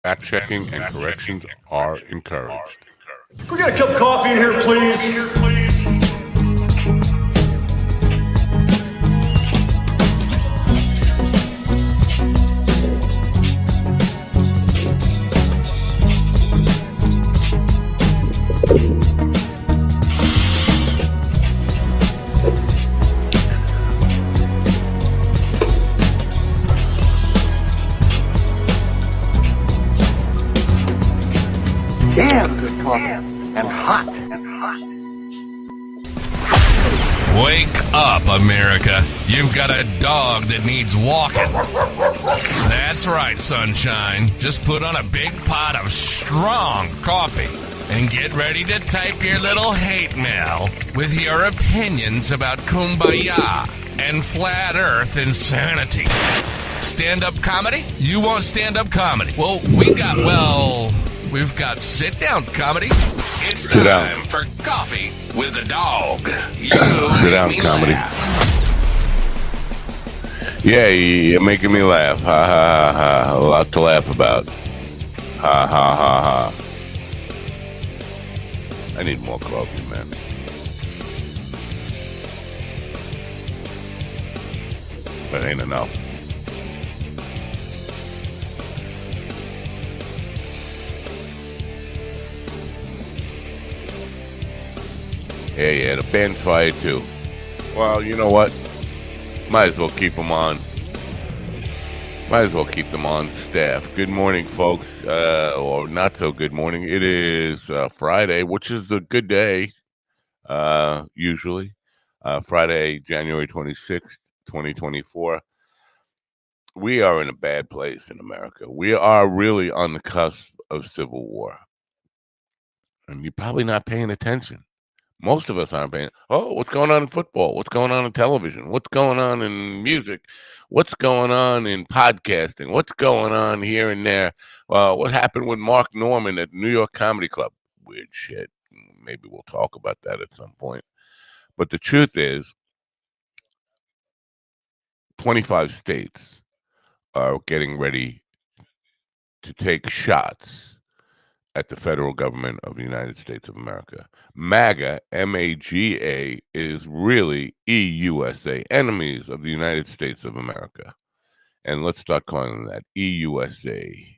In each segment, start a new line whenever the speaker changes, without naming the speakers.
Fact checking and corrections are encouraged.
Can we get a cup of coffee in here, please?
Damn good coffee. And hot.
Wake up, America. You've got a dog that needs walking. That's right, sunshine. Just put on a big pot of strong coffee and get ready to type your little hate mail with your opinions about kumbaya and flat earth insanity. Stand-up comedy? You want stand-up comedy? Well, we've got sit-down comedy. It's
Sit down.
time for Coffee with the Dog. You
Sit
make
down,
me
comedy.
laugh.
Yeah, you're making me laugh. Ha ha ha ha. A lot to laugh about. Ha ha ha ha. I need more coffee, man. But ain't enough. Yeah, the band's fired too. Well, you know what? Might as well keep them on. Might as well keep them on staff. Good morning, folks. Or not so good morning. It is Friday, which is a good day, usually. Friday, January 26th, 2024. We are in a bad place in America. We are really on the cusp of civil war. And you're probably not paying attention. Most of us aren't paying. Oh, what's going on in football? What's going on in television? What's going on in music? What's going on in podcasting? What's going on here and there? What happened with Mark Norman at New York Comedy Club? Weird shit. Maybe we'll talk about that at some point. But the truth is, 25 states are getting ready to take shots at the federal government of the United States of America. MAGA, M-A-G-A, is really EUSA, enemies of the United States of America. And let's start calling them that, EUSA,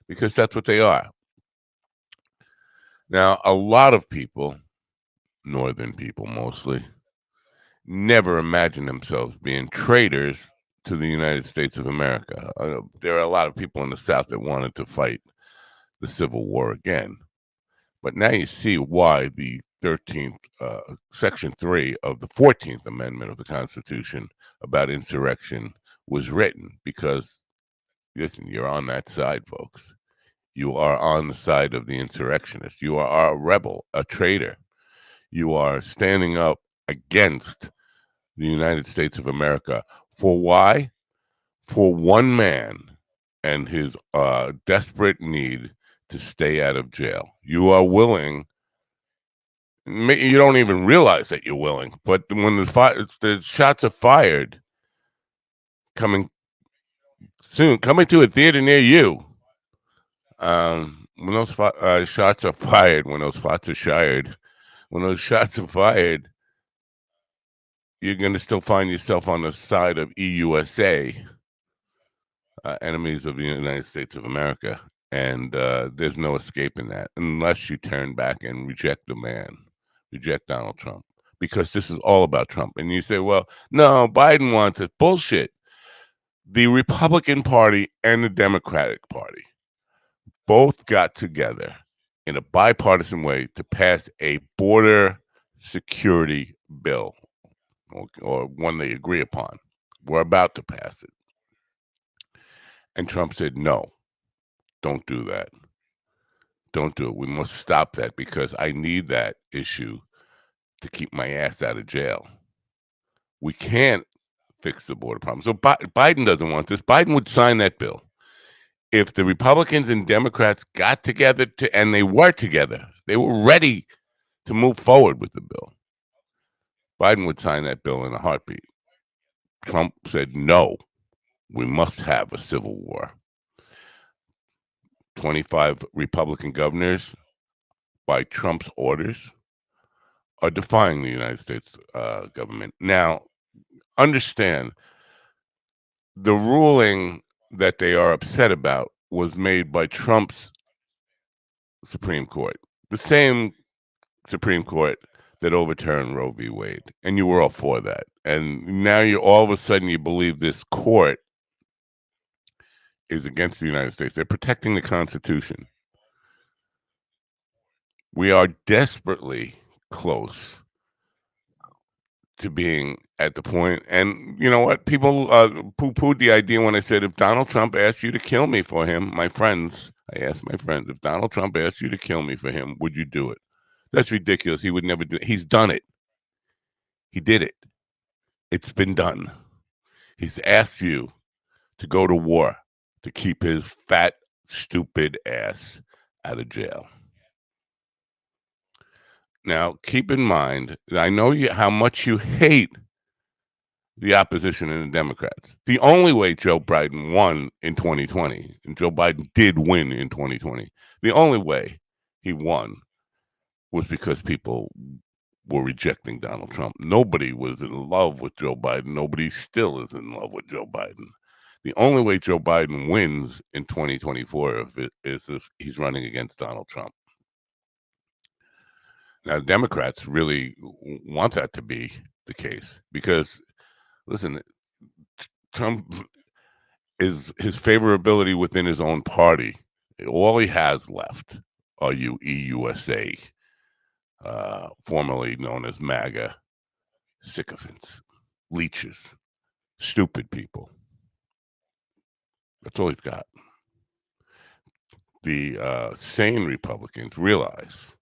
because that's what they are. Now, a lot of people, northern people mostly, never imagine themselves being traitors to the United States of America. There are a lot of people in the South that wanted to fight the Civil War again. But now you see why the 13th, Section 3 of the 14th Amendment of the Constitution about insurrection was written. Because, listen, you're on that side, folks. You are on the side of the insurrectionist. You are a rebel, a traitor. You are standing up against the United States of America. For why? For one man and his desperate need to stay out of jail. You are willing. You don't even realize that you're willing, but when the shots are fired, coming to a theater near you, when those shots are fired, when those shots are fired, you're going to still find yourself on the side of EUSA, enemies of the United States of America. And there's no escaping that unless you turn back and reject Donald Trump, because this is all about Trump. And you say, well, no, Biden wants it. Bullshit. The Republican Party and the Democratic Party both got together in a bipartisan way to pass a border security bill, or one they agree upon. We're about to pass it. And Trump said, no, don't do that. Don't do it. We must stop that because I need that issue to keep my ass out of jail. We can't fix the border problem. So Biden doesn't want this. Biden would sign that bill. If the Republicans and Democrats got together and they were together, they were ready to move forward with the bill, Biden would sign that bill in a heartbeat. Trump said, no, we must have a civil war. 25 Republican governors, by Trump's orders, are defying the United States government. Now, understand the ruling that they are upset about was made by Trump's Supreme Court, the same Supreme Court that overturned Roe v. Wade, and you were all for that. And now you all of a sudden you believe this court is against the United States. They're protecting the Constitution. We are desperately close to being at the point, and you know what? People poo-pooed the idea when I said, if Donald Trump asked you to kill me for him, I asked my friends, if Donald Trump asked you to kill me for him, would you do it? That's ridiculous. He would never do it. He's done it. He did it. It's been done. He's asked you to go to war to keep his fat, stupid ass out of jail. Now, keep in mind, I know how much you hate the opposition and the Democrats. The only way Joe Biden won in 2020, and Joe Biden did win in 2020, the only way he won was because people were rejecting Donald Trump. Nobody was in love with Joe Biden. Nobody still is in love with Joe Biden. The only way Joe Biden wins is in 2024 is if he's running against Donald Trump. Now, Democrats really want that to be the case because, listen, Trump is his favorability within his own party. All he has left are you EUSA, formerly known as MAGA, sycophants, leeches, stupid people. That's all he's got. The sane Republicans realize,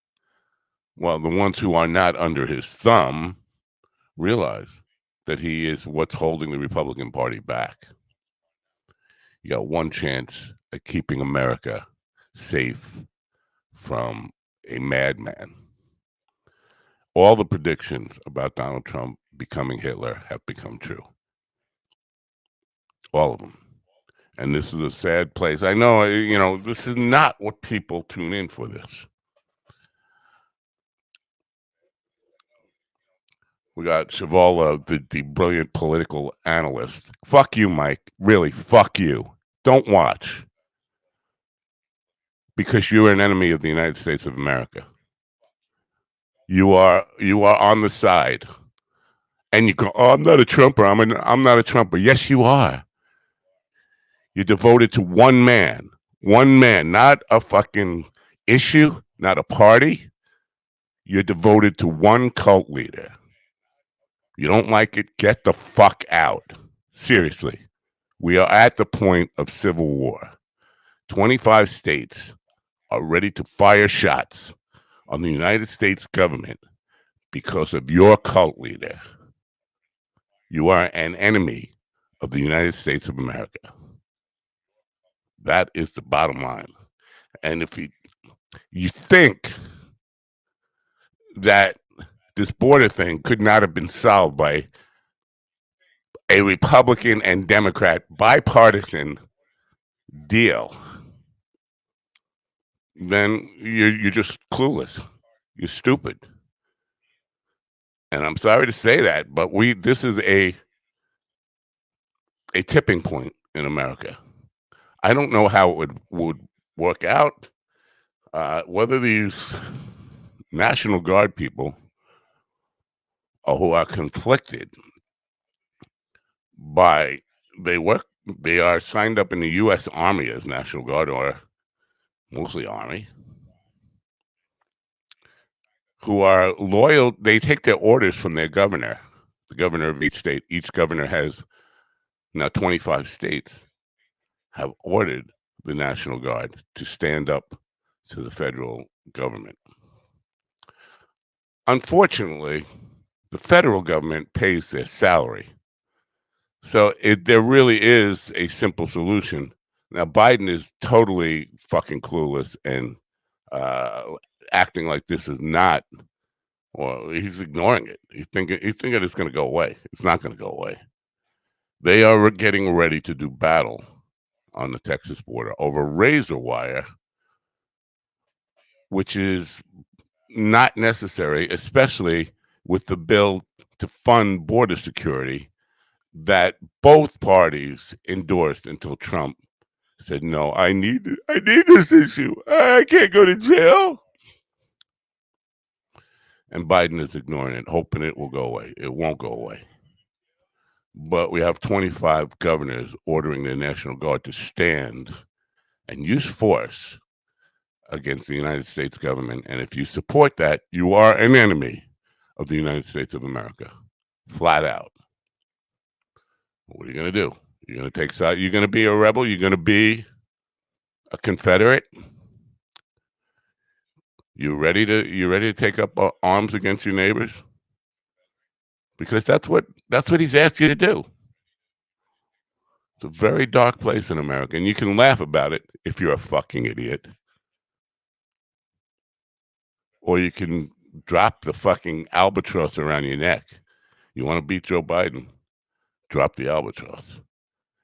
well, the ones who are not under his thumb realize that he is what's holding the Republican Party back. You got one chance at keeping America safe from a madman. All the predictions about Donald Trump becoming Hitler have become true. All of them. And this is a sad place. I know, this is not what people tune in for this. We got Shavola, the brilliant political analyst. Fuck you, Mike. Really, fuck you. Don't watch. Because you're an enemy of the United States of America. You are on the side. And you go, oh, I'm not a Trumper. I'm not a Trumper. Yes, you are. You're devoted to one man, not a fucking issue, not a party. You're devoted to one cult leader. You don't like it, get the fuck out. Seriously. We are at the point of civil war. 25 states are ready to fire shots on the United States government because of your cult leader. You are an enemy of the United States of America. That is the bottom line. And if you think that this border thing could not have been solved by a Republican and Democrat bipartisan deal, then you're just clueless. You're stupid. And I'm sorry to say that, but this is a tipping point in America. I don't know how it would work out, whether these National Guard people who are conflicted they are signed up in the U.S. Army as National Guard, or mostly Army, who are loyal. They take their orders from their governor, the governor of each state. Each governor has now 25 states have ordered the National Guard to stand up to the federal government. Unfortunately, the federal government pays their salary. So there really is a simple solution. Now, Biden is totally fucking clueless and acting like this is not, or he's ignoring it. He's thinking it's going to go away. It's not going to go away. They are getting ready to do battle on the Texas border over razor wire which is not necessary, especially with the bill to fund border security that both parties endorsed until Trump said, "No, I need this issue. I can't go to jail." And Biden is ignoring it, hoping it will go away. It won't go away. But we have 25 governors ordering the National Guard to stand and use force against the United States government. And if you support that, you are an enemy of the United States of America, flat out. What are you going to do? You're going to take side. You're going to be a rebel. You're going to be a Confederate. You ready to take up arms against your neighbors? Because that's what he's asked you to do. It's a very dark place in America, and you can laugh about it if you're a fucking idiot, or you can drop the fucking albatross around your neck. You want to beat Joe Biden? Drop the albatross.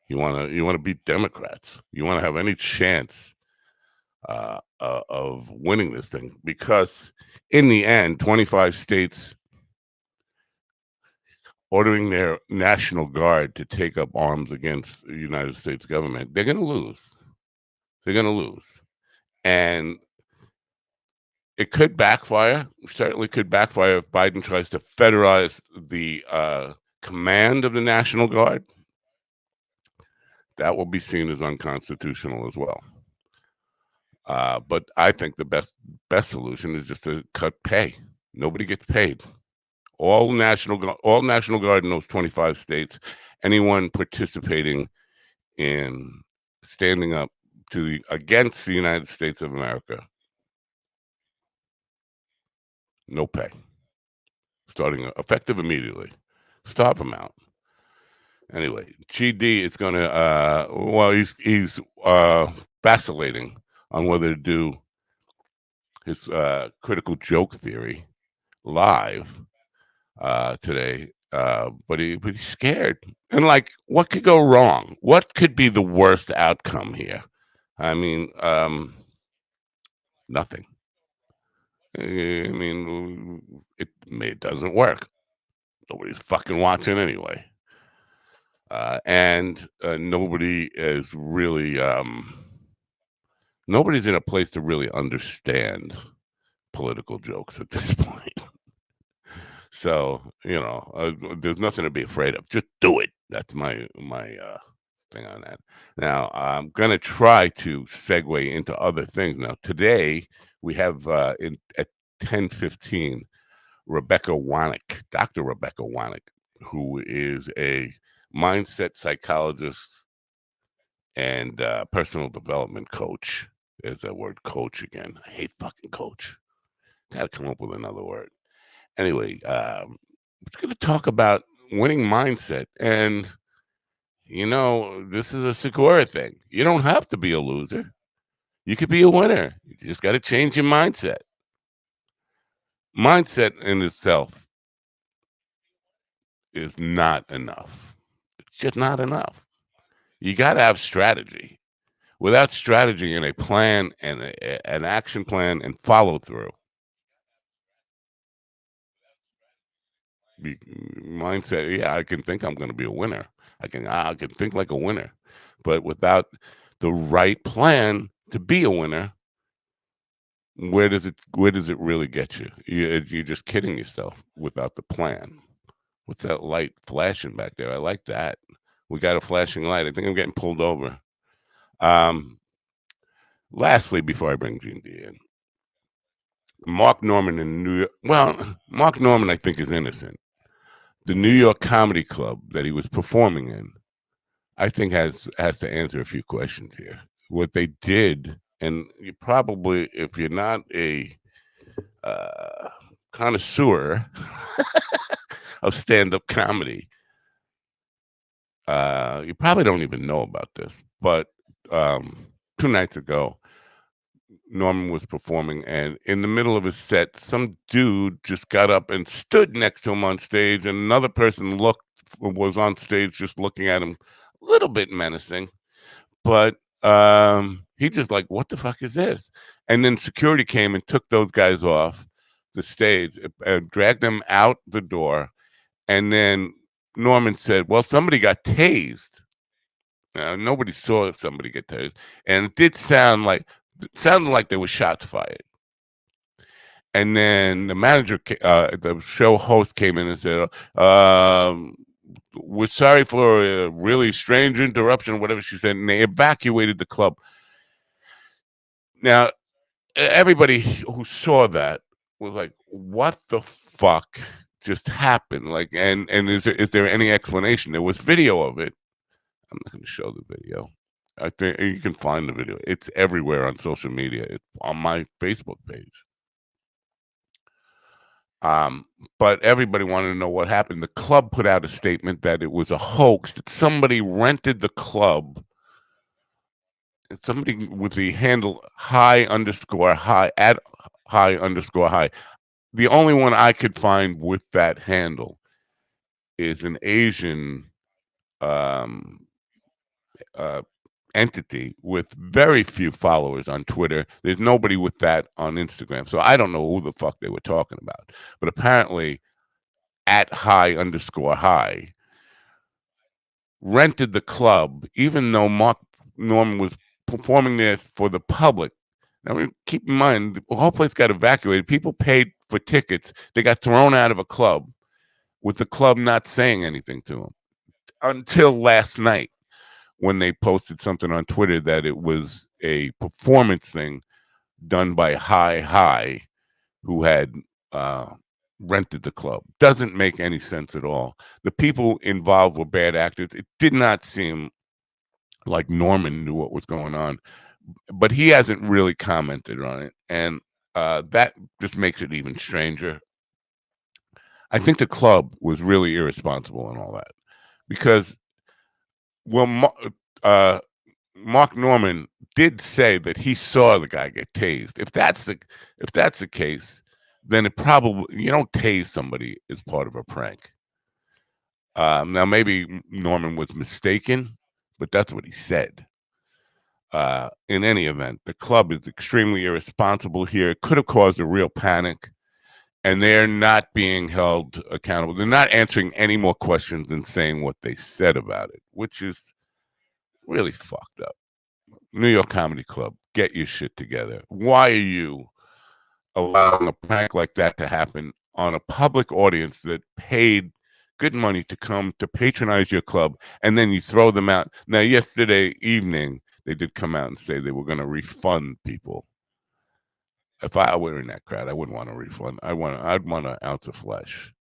You want to beat Democrats? You want to have any chance of winning this thing? Because in the end, 25 states ordering their National Guard to take up arms against the United States government, they're going to lose. They're going to lose. And it could backfire, certainly could backfire if Biden tries to federalize the command of the National Guard. That will be seen as unconstitutional as well. But I think the best solution is just to cut pay. Nobody gets paid. All National Guard in those 25 states, anyone participating in standing up against the United States of America, no pay. Starting effective immediately. Starve them out. Anyway, GD is going to he's vacillating on whether to do his critical joke theory live today, but he's scared. And like, what could go wrong? What could be the worst outcome here? I mean, nothing. I mean, it doesn't work. Nobody's fucking watching anyway, and nobody is really. Nobody's in a place to really understand political jokes at this point. So, there's nothing to be afraid of. Just do it. That's my thing on that. Now, I'm going to try to segue into other things. Now, today we have at 10:15 Dr. Rebecca Wannick, who is a mindset psychologist and personal development coach. There's that word coach again. I hate fucking coach. Got to come up with another word. Anyway, we're going to talk about winning mindset. And, this is a Segura thing. You don't have to be a loser. You could be a winner. You just got to change your mindset. Mindset in itself is not enough. It's just not enough. You got to have strategy. Without strategy and a plan and an action plan and follow through, mindset, yeah, I can think I'm going to be a winner. I can think like a winner, but without the right plan to be a winner, where does it really get you? You're just kidding yourself without the plan. What's that light flashing back there? I like that. We got a flashing light. I think I'm getting pulled over. Lastly, before I bring Gene D in, Mark Norman in New York. Well, Mark Norman, I think, is innocent. The New York Comedy Club that he was performing in, I think, has to answer a few questions here. What they did, and you probably, if you're not a connoisseur of stand-up comedy, you probably don't even know about this. But 2 nights ago, Norman was performing, and in the middle of his set, some dude just got up and stood next to him on stage, and another person was on stage just looking at him, a little bit menacing. But He just like, what the fuck is this? And then security came and took those guys off the stage, dragged them out the door, and then Norman said, "Well, somebody got tased." Nobody saw somebody get tased, and it did sounded like there was shots fired. And then the manager, the show host, came in and said, "We're sorry for a really strange interruption," whatever she said, and they evacuated the club. Now, everybody who saw that was like, "What the fuck just happened?" Like, and is there any explanation? There was video of it. I'm not going to show the video. I think you can find the video. It's everywhere on social media. It's on my Facebook page. But everybody wanted to know what happened. The club put out a statement that it was a hoax, that somebody rented the club. Somebody with the handle high_high at high_high. The only one I could find with that handle is an Asian uh, entity with very few followers on Twitter. There's nobody with that on Instagram. So I don't know who the fuck they were talking about. But apparently at high_high rented the club, even though Mark Norman was performing there for the public. Now, keep in mind, the whole place got evacuated. People paid for tickets. They got thrown out of a club with the club not saying anything to them until last night, when they posted something on Twitter that it was a performance thing done by High, who had rented the club. Doesn't make any sense at all. The people involved were bad actors. It did not seem like Norman knew what was going on, but he hasn't really commented on it, and that just makes it even stranger. I think the club was really irresponsible and all that, because well, Mark Norman did say that he saw the guy get tased. If that's the case, then it probably, you don't tase somebody as part of a prank. Now maybe Norman was mistaken, but that's what he said. In any event, the club is extremely irresponsible here. It could have caused a real panic, and they're not being held accountable. They're not answering any more questions than saying what they said about it, which is really fucked up. New York Comedy Club, get your shit together. Why are you allowing a prank like that to happen on a public audience that paid good money to come to patronize your club, and then you throw them out? Now, yesterday evening, they did come out and say they were going to refund people. If I were in that crowd, I wouldn't want a refund. I'd want an ounce of flesh.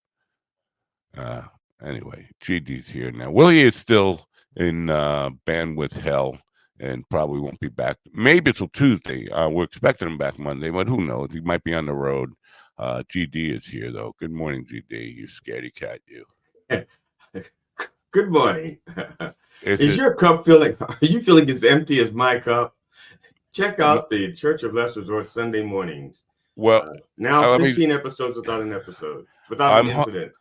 Anyway, GD's here now. Willie is still in bandwidth hell and probably won't be back. Maybe till Tuesday. We're expecting him back Monday, but who knows? He might be on the road. GD is here, though. Good morning, GD. You scaredy cat, you.
Good morning. Is your cup feeling? Are you feeling as empty as my cup? Check out the Church of Last Resort Sunday mornings.
Well,
now 15 episodes without an episode, without an incident.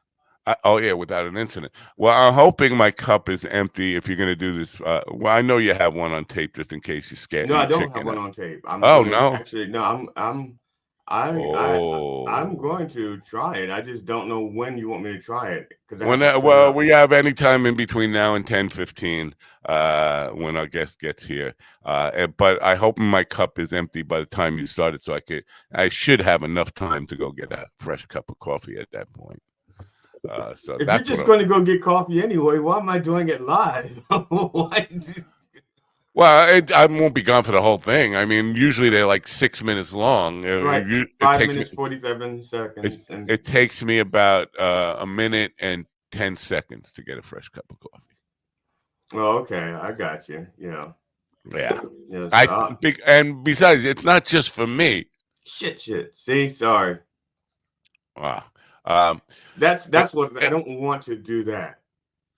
Without an incident. Well, I'm hoping my cup is empty. If you're going to do this, well, I know you have one on tape just in case you scared.
No, I don't have one on tape.
No.
Actually, no. I'm going to try it. I just don't know when you want me to try it.
Well, we have any time in between now and 10:15 when our guest gets here. But I hope my cup is empty by the time you start it, so I should have enough time to go get a fresh cup of coffee at that point. So
if you're just going to go get coffee anyway, why am I doing it live?
Well, I won't be gone for the whole thing. I mean, usually they're like 6 minutes long.
Right, 5 minutes, 47 seconds.
It takes me about a minute and 10 seconds to get a fresh cup of coffee.
Well, okay, I got you. Yeah.
And besides, it's not just for me.
Shit. See, sorry.
Wow.
That's what I don't want to do that.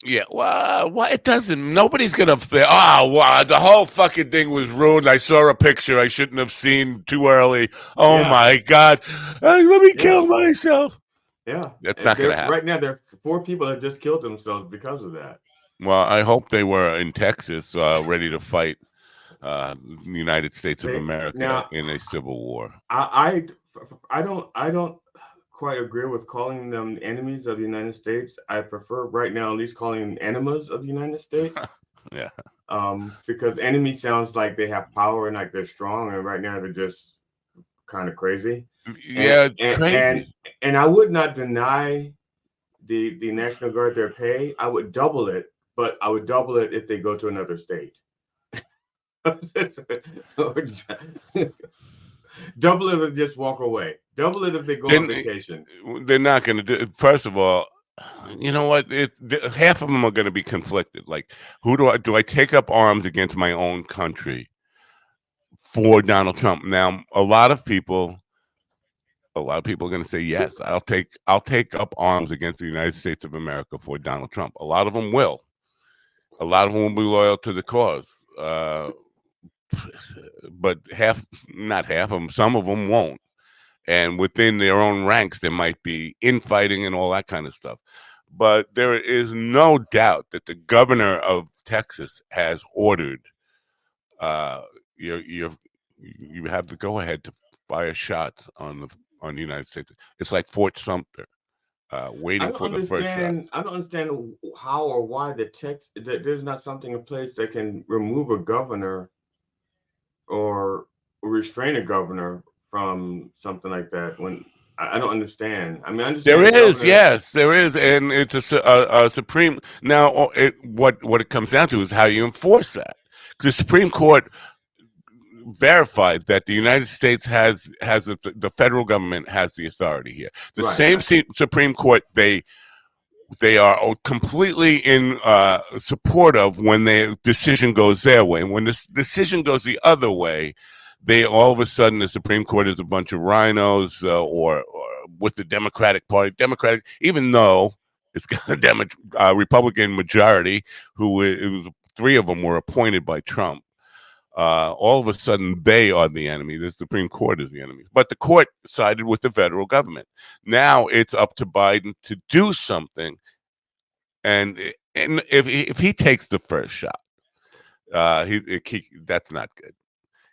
Yeah, well, it doesn't. Nobody's gonna. Wow, the whole fucking thing was ruined. I saw a picture I shouldn't have seen too early. Oh my God, let me kill myself.
Yeah,
that's not gonna happen.
Right now, there are 4 people that just killed themselves because of that.
Well, I hope they were in Texas, ready to fight the United States of America
now,
in a civil war.
I don't quite agree with calling them enemies of the United States. I prefer right now at least calling them enemas of the United States.
Yeah.
Because enemy sounds like they have power and like they're strong, and right now they're just kind of crazy.
Yeah,
And
crazy.
and I would not deny the National Guard their pay. I would double it, but I would double it if they go to another state. Double it if they just walk away. Double it if they go on vacation.
They're not going to do. First of all, you know what? Half of them are going to be conflicted. Like, who do I take up arms against my own country for Donald Trump? Now, a lot of people are going to say yes. I'll take up arms against the United States of America for Donald Trump. A lot of them will. A lot of them will be loyal to the cause. But not half of them. Some of them won't. And within their own ranks, there might be infighting and all that kind of stuff. But there is no doubt that the governor of Texas has ordered you have to go ahead to fire shots on the United States. It's like Fort Sumter, waiting for the first shot.
I don't understand how or why there's not something in place that can remove a governor or restrain a governor from something like that. When I don't understand. I mean, I understand
There is, yes, there is, and it's a supreme. Now, what it comes down to is how you enforce that. The Supreme Court verified that the United States has the federal government has the authority here. The same Supreme Court they are completely in support of when the decision goes their way. And when the decision goes the other way, they all of a sudden the Supreme Court is a bunch of rhinos or with the Democratic Party. Even though it's got a Republican majority, three of them were appointed by Trump. All of a sudden, they are the enemy. The Supreme Court is the enemy. But the court sided with the federal government. Now it's up to Biden to do something. And if he takes the first shot, that's not good.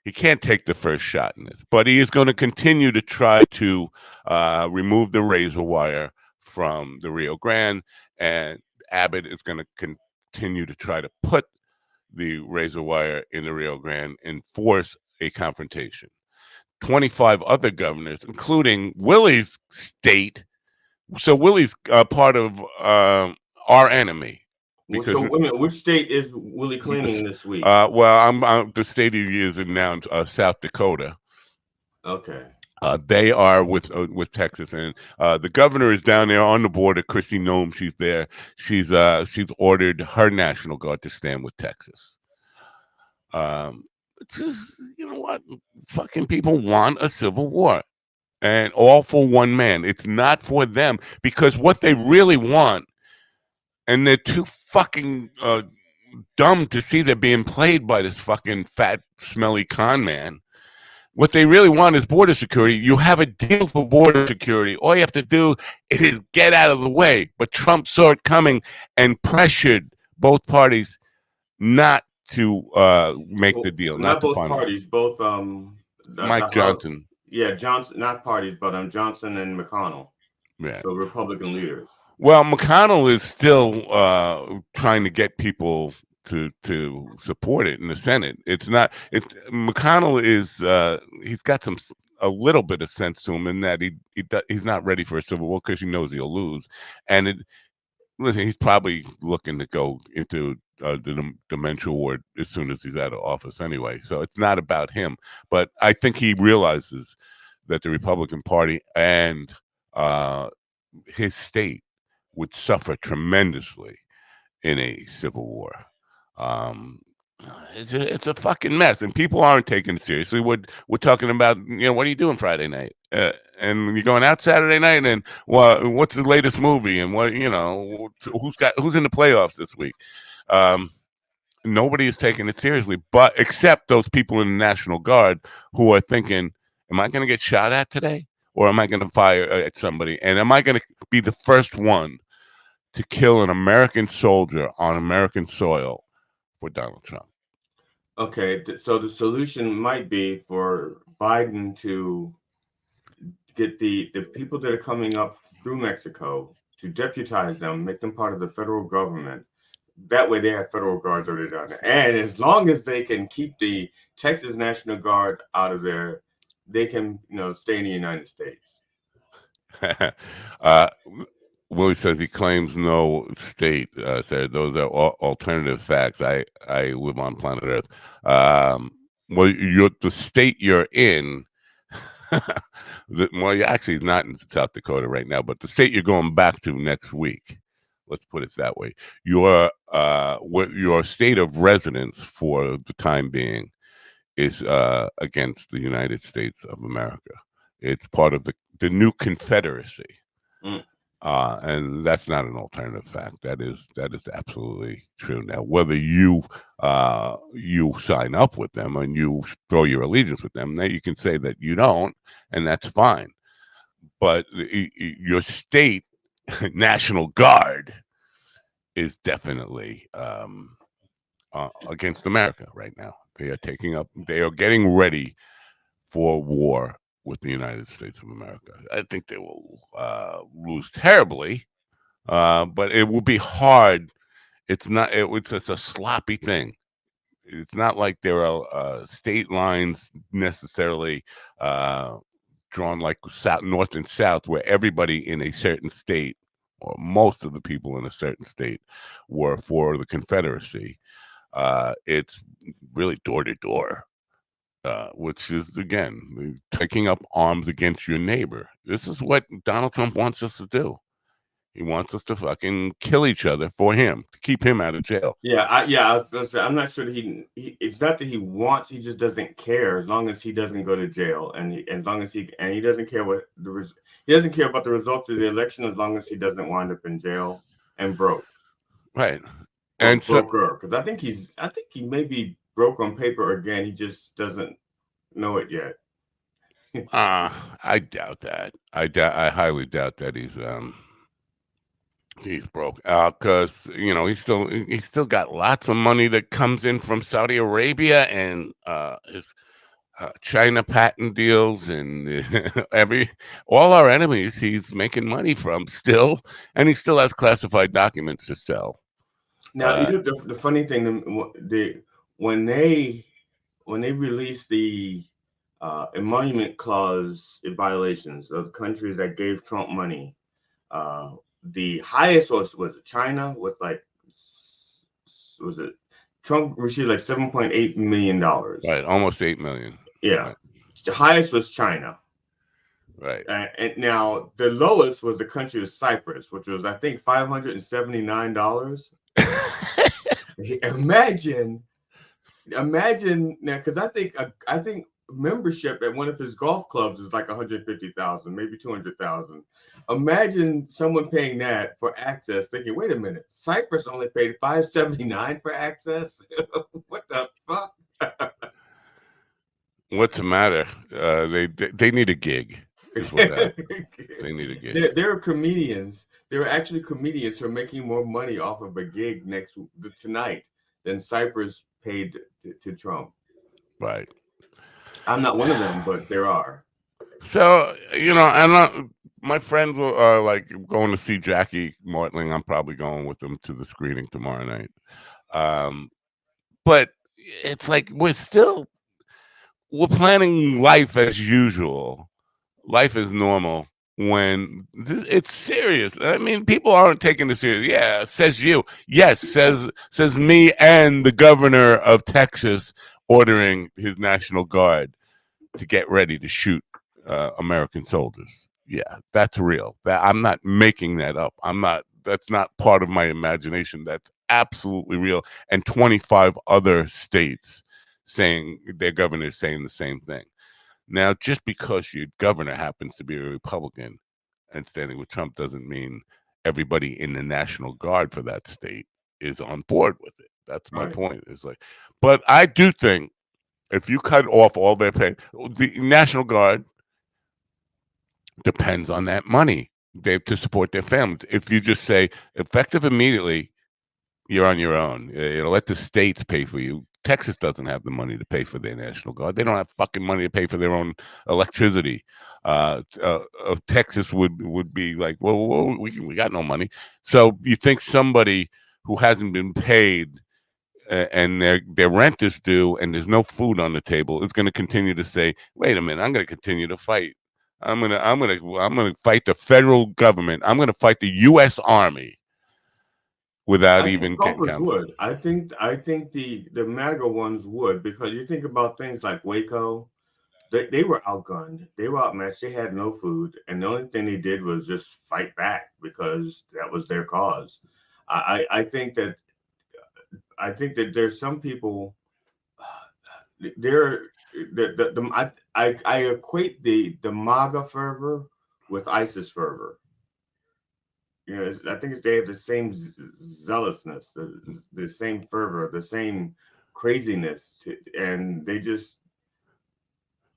He can't take the first shot in this, but he is going to continue to try to remove the razor wire from the Rio Grande, and Abbott is going to continue to try to put the razor wire in the Rio Grande and force a confrontation. 25 other governors, including Willie's state. So Willie's part of our enemy.
Because so, which state is Willie claiming this week?
Well, I'm the state he is in now, South Dakota.
Okay.
They are with Texas, and the governor is down there on the border. Kristi Noem, she's there. She's ordered her National Guard to stand with Texas. Just, you know what? Fucking people want a civil war, and all for one man. It's not for them, because what they really want, and they're too fucking dumb to see they're being played by this fucking fat, smelly con man. What they really want is border security. You have a deal for border security. All you have to do is get out of the way. But Trump saw it coming and pressured both parties not to make the deal.
Not both parties, both
Mike Johnson.
Yeah, Johnson, not parties, but Johnson and McConnell.
Yeah.
So Republican leaders.
Well, McConnell is still trying to get people to support it in the Senate. McConnell is he's got a little bit of sense to him in that he's not ready for a civil war because he knows he'll lose, and listen, he's probably looking to go into the dementia ward as soon as he's out of office anyway. So it's not about him, but I think he realizes that the Republican Party and his state would suffer tremendously in a civil war. It's a fucking mess, and people aren't taking it seriously. We're talking about, what are you doing Friday night? And you're going out Saturday night, and what's the latest movie? And who's in the playoffs this week? Nobody is taking it seriously, but except those people in the National Guard who are thinking, am I going to get shot at today? Or am I going to fire at somebody? And am I going to be the first one to kill an American soldier on American soil for Donald Trump?
Okay, so the solution might be for Biden to get the people that are coming up through Mexico to deputize them, make them part of the federal government. That way they have federal guards already down there. And as long as they can keep the Texas National Guard out of there, they can, stay in the United States.
uh, Willie says he claims no state. Said those are alternative facts. I live on planet Earth. Well, the state you're in. Well, actually, it's not in South Dakota right now, but the state you're going back to next week. Let's put it that way. Your state of residence for the time being is against the United States of America. It's part of the new Confederacy.
Mm.
And that's not an alternative fact. That is absolutely true. Now, whether you sign up with them and you throw your allegiance with them, now you can say that you don't, and that's fine. But your state National Guard is definitely against America right now. They are getting ready for war with the United States of America. I think they will lose terribly. But it will be hard. It's not. It's just a sloppy thing. It's not like there are state lines necessarily drawn like south, north, and south, where everybody in a certain state, or most of the people in a certain state, were for the Confederacy. It's really door to door. Which is again taking up arms against your neighbor. This is what Donald Trump wants us to do. He wants us to fucking kill each other for him, to keep him out of jail.
I was gonna say, I'm not sure that it's not that he wants, he just doesn't care as long as he doesn't go to jail, and he doesn't care he doesn't care about the results of the election as long as he doesn't wind up in jail and broke.
Right.
And broker, because I think he may be broke on paper again. He just doesn't know it yet.
I doubt that. I highly doubt that he's broke. Because he's still got lots of money that comes in from Saudi Arabia and his China patent deals and all our enemies he's making money from still, and he still has classified documents to sell.
Now, the funny thing, when they released the emolument clause violations of countries that gave Trump money, the highest was China with Trump received like $7.8 million.
Right, almost 8 million.
Yeah,
right.
The highest was China.
Right.
And now the lowest was the country of Cyprus, which was I think $579. Imagine now, because I think membership at one of his golf clubs is like 150,000, maybe 200,000. Imagine someone paying that for access, thinking, wait a minute, Cyprus only paid $579 for access. What the fuck?
What's the matter? They need a gig. They need a gig.
There are comedians. There are actually comedians who are making more money off of a gig tonight than Cyprus paid to Trump.
Right.
I'm not one of them, but there are.
So my friends are like going to see Jackie Martling. I'm probably going with them to the screening tomorrow night. But it's like we're planning life as usual. Life is normal when it's serious. I mean, people aren't taking this serious. Yeah, says you. Yes, says me and the governor of Texas ordering his National Guard to get ready to shoot American soldiers. Yeah, that's real. I'm not making that up. That's not part of my imagination. That's absolutely real. And 25 other states saying their governor is saying the same thing. Now, just because your governor happens to be a Republican and standing with Trump doesn't mean everybody in the National Guard for that state is on board with it. That's my point. It's like, but I do think if you cut off all their pay, the National Guard depends on that money to support their families. If you just say effective immediately, you're on your own. Let the states pay for you. Texas doesn't have the money to pay for their National Guard. They don't have fucking money to pay for their own electricity. Texas would be like, well, we got no money. So you think somebody who hasn't been paid and their rent is due and there's no food on the table is going to continue to say, wait a minute, I'm going to continue to fight. I'm gonna fight the federal government. I'm gonna fight the U.S. Army without
I
even
think
getting
Trumpers
counsel.
would. I think the MAGA ones would, because you think about things like Waco. They were outgunned. They were outmatched. They had no food, and the only thing they did was just fight back because that was their cause. I think that there's some people there. I equate the MAGA fervor with ISIS fervor. I think they have the same zealousness, the same fervor, the same craziness, and they just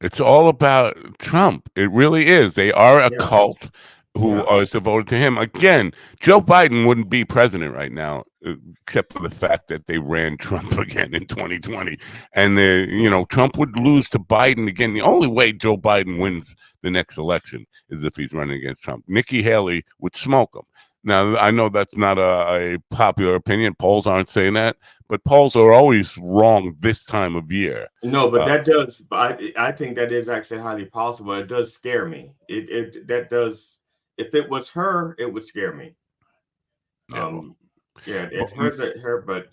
It's all about Trump. It really is. They are a
yeah,
cult who
yeah.
are devoted to him. Again, Joe Biden wouldn't be president right now, except for the fact that they ran Trump again in 2020. And Trump would lose to Biden again. The only way Joe Biden wins the next election is if he's running against Trump. Nikki Haley would smoke him. Now, I know that's not a popular opinion. Polls aren't saying that, but polls are always wrong this time of year.
No, but that does. I think that is actually highly possible. It does scare me. It that does. If it was her, it would scare me.
Yeah, well,
Yeah,
well,
it's her, but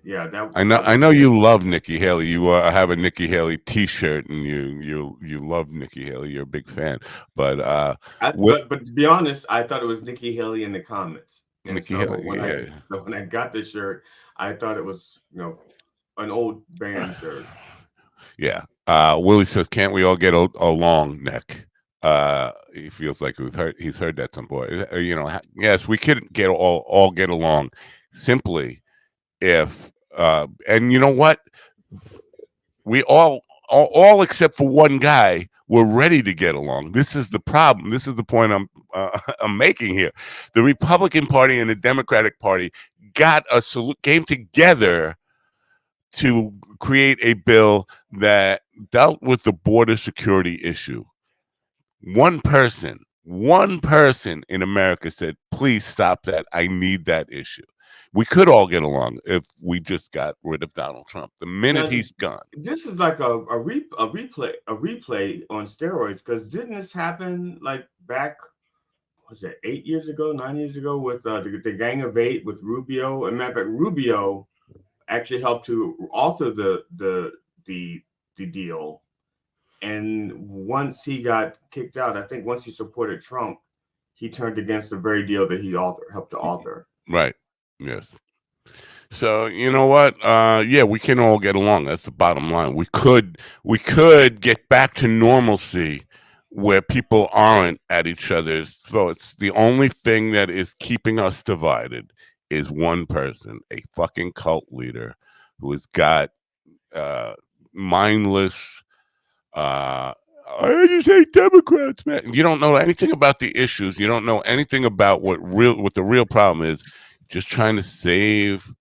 yeah,
I know.
that
I
would
know
scare
you
me.
love Nikki Haley. You have a Nikki Haley T-shirt, and you love Nikki Haley. You're a big fan. But what
But to be honest, I thought it was Nikki Haley in the comments, and
Nikki
so
Haley? Yeah,
when I got the shirt, I thought it was an old band shirt.
yeah. Willie says, "Can't we all get along, Nick?" He feels like he's heard that some boy. Yes, we could all get along, simply if and you know what? We all except for one guy were ready to get along. This is the problem. This is the point I'm making here. The Republican Party and the Democratic Party came together to create a bill that dealt with the border security issue. One person in America said, please stop that. I need that issue. We could all get along if we just got rid of Donald Trump. The minute
Now,
he's gone.
this is like a replay on steroids, because didn't this happen like back, was it 8 years ago, 9 years ago, with the Gang of Eight with Rubio? And matter of fact, Rubio actually helped to author the deal. And once he got kicked out, I think once he supported Trump, he turned against the very deal that he helped to author.
Right. Yes. So you know what? Yeah, we can all get along. That's the bottom line. We could get back to normalcy where people aren't at each other's throats. The only thing that is keeping us divided is one person, a fucking cult leader who has got mindless I just hate Democrats, man. You don't know anything about the issues. You don't know anything about what the real problem is. Just trying to save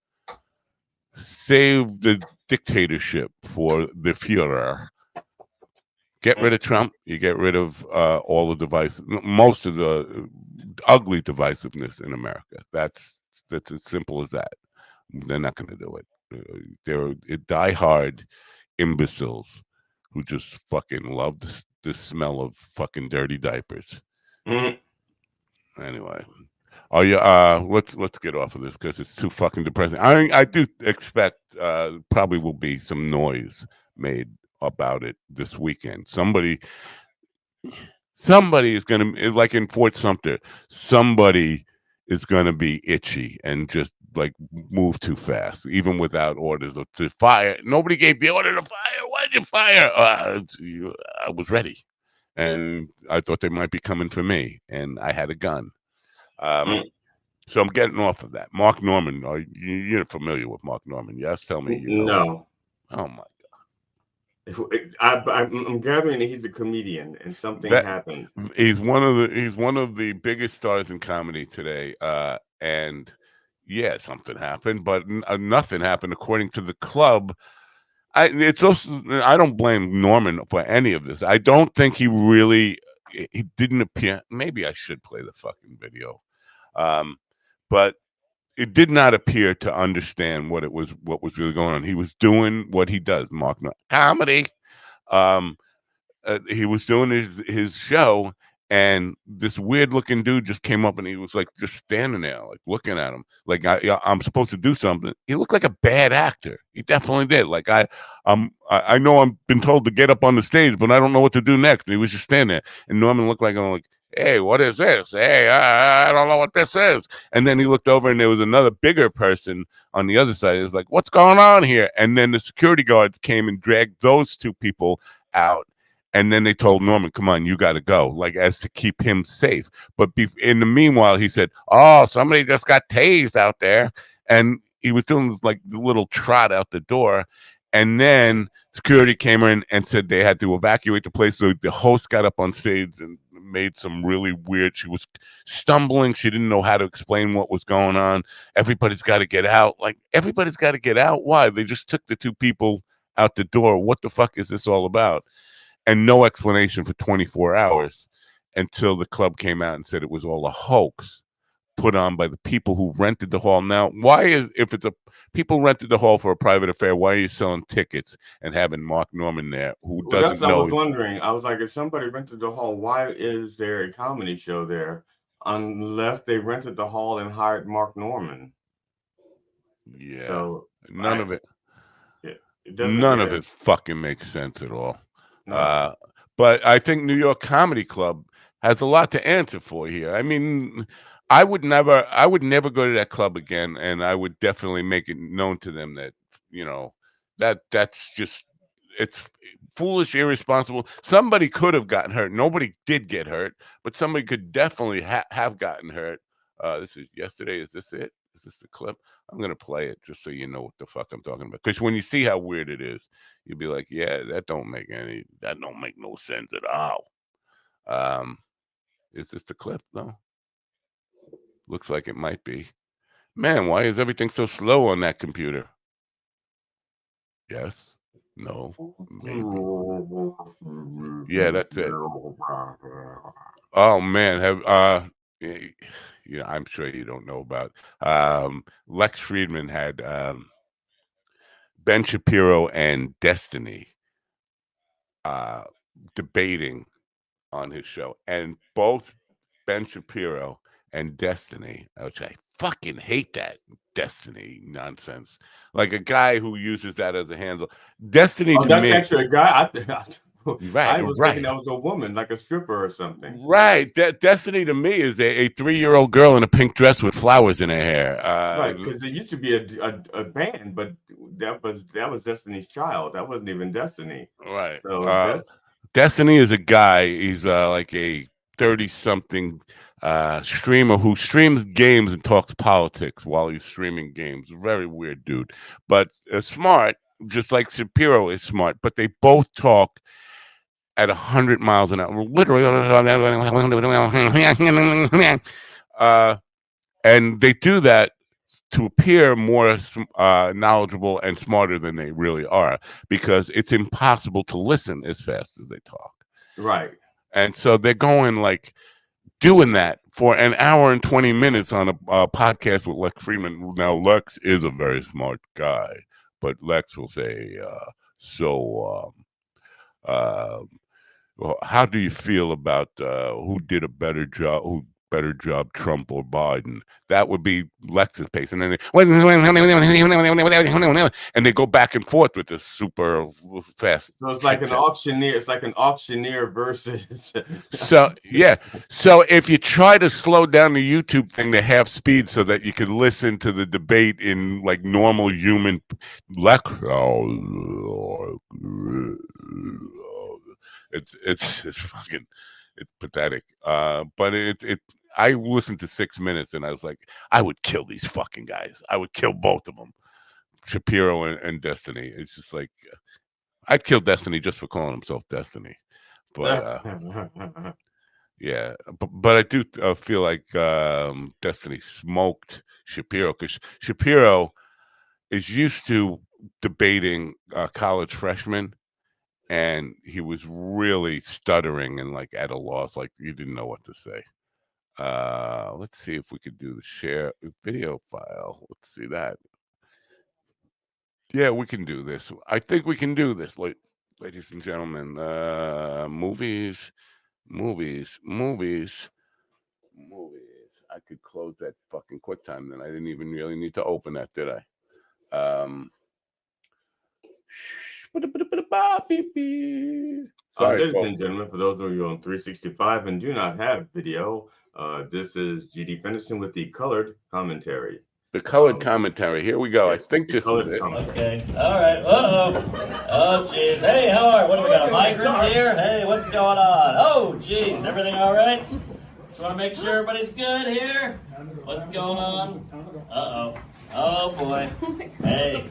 the dictatorship for the Führer. Get rid of Trump. You get rid of all the most of the ugly divisiveness in America. That's as simple as that. They're not going to do it. They're diehard imbeciles who just fucking love the smell of fucking dirty diapers.
Mm.
Anyway, are you? Let's get off of this because it's too fucking depressing. I do expect probably will be some noise made about it this weekend. Somebody is gonna, like in Fort Sumter. Somebody is gonna be itchy and just like move too fast, even without orders to fire. Nobody gave the order to fire. Why'd you fire? I was ready, and I thought they might be coming for me, and I had a gun.
Mm.
So I'm getting off of that. Mark Norman, you're familiar with Mark Norman? Yes, tell me you know.
No.
Oh my
I'm gathering that he's a comedian and something
that
happened.
he's one of the biggest stars in comedy today, and yeah, something happened, but nothing happened according to the club. It's also, I don't blame Norman for any of this. I don't think he didn't appear. Maybe I should play the fucking video, um, but it did not appear to understand what was really going on. He was doing what he does, Mark, comedy. Um, he was doing his show, and this weird looking dude just came up and he was like just standing there, like looking at him, like I'm supposed to do something. He looked like a bad actor. He definitely did. Like I know I've been told to get up on the stage, but I don't know what to do next. And he was just standing there, and Norman looked like I'm like, hey, what is this? Hey, I don't know what this is. And then he looked over, and there was another bigger person on the other side. He was like, what's going on here? And then the security guards came and dragged those two people out. And then they told Norman, come on, you got to go, like as to keep him safe. But in the meanwhile, he said, oh, somebody just got tased out there. And he was doing like the little trot out the door. And then security came in and said they had to evacuate the place. So the host got up on stage and made some really weird. She was stumbling. She didn't know how to explain what was going on. Everybody's got to get out. Like, everybody's got to get out. Why? They just took the two people out the door. What the fuck is this all about? And no explanation for 24 hours until the club came out and said it was all a hoax put on by the people who rented the hall. Now, if it's a people rented the hall for a private affair, why are you selling tickets and having Mark Norman there who
Well, that's
doesn't
what I was
know?
wondering. I was like, if somebody rented the hall, why is there a comedy show there? Unless they rented the hall and hired Mark Norman.
Yeah,
So
none of it.
it doesn't.
None of
Yeah,
it fucking makes sense at all.
no.
Uh, but I think New York Comedy Club has a lot to answer for here. I mean, I would never go to that club again, and I would definitely make it known to them that, you know, that's just it's foolish, irresponsible. Somebody could have gotten hurt. Nobody did get hurt, but somebody could definitely have gotten hurt. This is yesterday. Is this it? Is this the clip? I'm gonna play it just so you know what the fuck I'm talking about. Because when you see how weird it is, you'll be like, yeah, that don't make no sense at all. Um, is this the clip? No, looks like it might be. Man, why is everything so slow on that computer? Yes, no, maybe. Yeah, that's it. Oh man, y- yeah, I'm sure you don't know about Lex Friedman had Ben Shapiro and Destiny uh debating on his show, and both Ben Shapiro and Destiny, which I fucking hate that Destiny nonsense. Like a guy who uses that as a handle. Destiny
Oh,
to
that's
me,
actually a guy. I
right,
was thinking
right.
that was a woman, like a stripper or something.
Right. Destiny to me is a 3-year-old girl in a pink dress with flowers in her hair.
Right, because there used to be a band, but that was Destiny's Child. That wasn't even Destiny.
Right.
So that's
Destiny is a guy. He's like a 30-something streamer who streams games and talks politics while he's streaming games. Very weird dude, but smart, just like Shapiro is smart. But they both talk at 100 miles an hour, literally. uh, and they do that to appear more knowledgeable and smarter than they really are, because it's impossible to listen as fast as they talk.
right.
And so they're going like doing that for an hour and 20 minutes on a podcast with Lex Friedman. Now, Lex is a very smart guy, but Lex will say, so, well, how do you feel about who did a better job? Who better job, Trump or Biden? That would be Lex's pace, and then and they go back and forth with this super fast
So it's like
chit
an
chat.
auctioneer. It's like an auctioneer versus.
So yeah, so if you try to slow down the YouTube thing to half speed so that you can listen to the debate in like normal human, Lex, it's fucking it's pathetic. But it I listened to 6 minutes and I was like, I would kill these fucking guys. I would kill both of them, Shapiro and Destiny. It's just like I'd kill Destiny just for calling himself Destiny. But Yeah, but I do feel like Destiny smoked Shapiro because Shapiro is used to debating college freshmen, and he was really stuttering and like at a loss, like you didn't know what to say. Let's see if we could do the share video file. Let's see that. Yeah, we can do this. I think we can do this, ladies and gentlemen. Movies, movies, movies, movies. I could close that fucking QuickTime. Then I didn't even really need to open that, did I? Sorry,
Ladies
folks.
and gentlemen, for those of you on 365 and do not have video, this is GD Fenderson with the colored commentary.
The colored commentary. Here we go.
Yes,
I think
the
this is
colored
it.
commentary.
Okay. All right. Oh, jeez. Hey, how are? What do we got? A migrant here? Hey, what's going on? Oh, jeez. Everything all right? Just want to make sure everybody's good here. What's going on? Uh-oh. Oh, boy. Hey.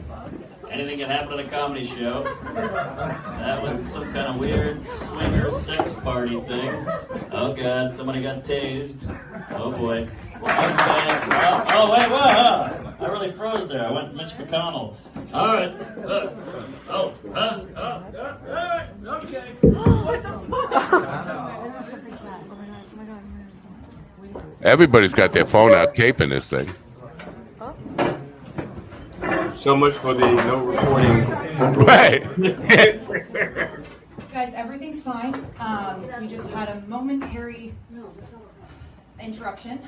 Anything can happen at a comedy show. That was some kind of weird swinger sex party thing. Oh, God. Somebody got tased. Oh, boy. Okay. Oh, wait, whoa. I really froze there. I went Mitch McConnell. All right. All right. Okay. What the fuck?
Everybody's got their phone out taping this thing.
So much for the no recording.
Right.
Guys, everything's fine. We just had a momentary interruption.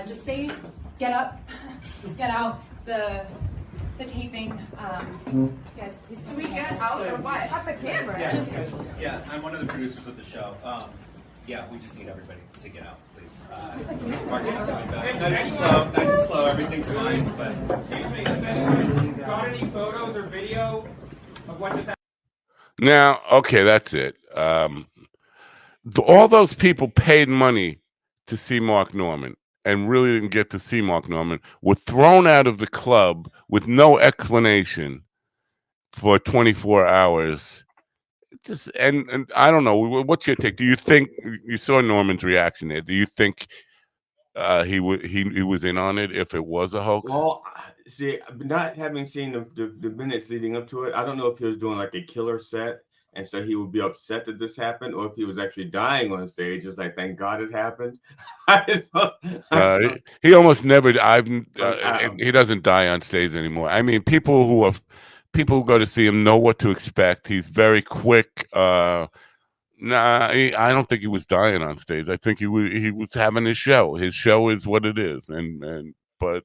Just stay, get up, get out the taping. Guys,
Can we get out or what? Not the camera.
Yeah, I'm one of the producers of the show. Yeah, we just need everybody to get out, please. Mark's not coming back. Nice and slow, everything's fine, but...
Got any photos or video of what just happened?
Now, okay, that's it. All those people paid money to see Mark Norman and really didn't get to see Mark Norman were thrown out of the club with no explanation for 24 hours. Just and I don't know. What's your take? Do you think you saw Norman's reaction there? Do you think he was in on it if it was a hoax?
Well, see, not having seen the minutes leading up to it, I don't know if he was doing like a killer set, and so he would be upset that this happened, or if he was actually dying on stage. It's like, thank God it happened.
He almost never. He doesn't die on stage anymore. I mean, people who go to see him know what to expect. He's very quick. I don't think he was dying on stage. I think he was having his show. His show is what it is, but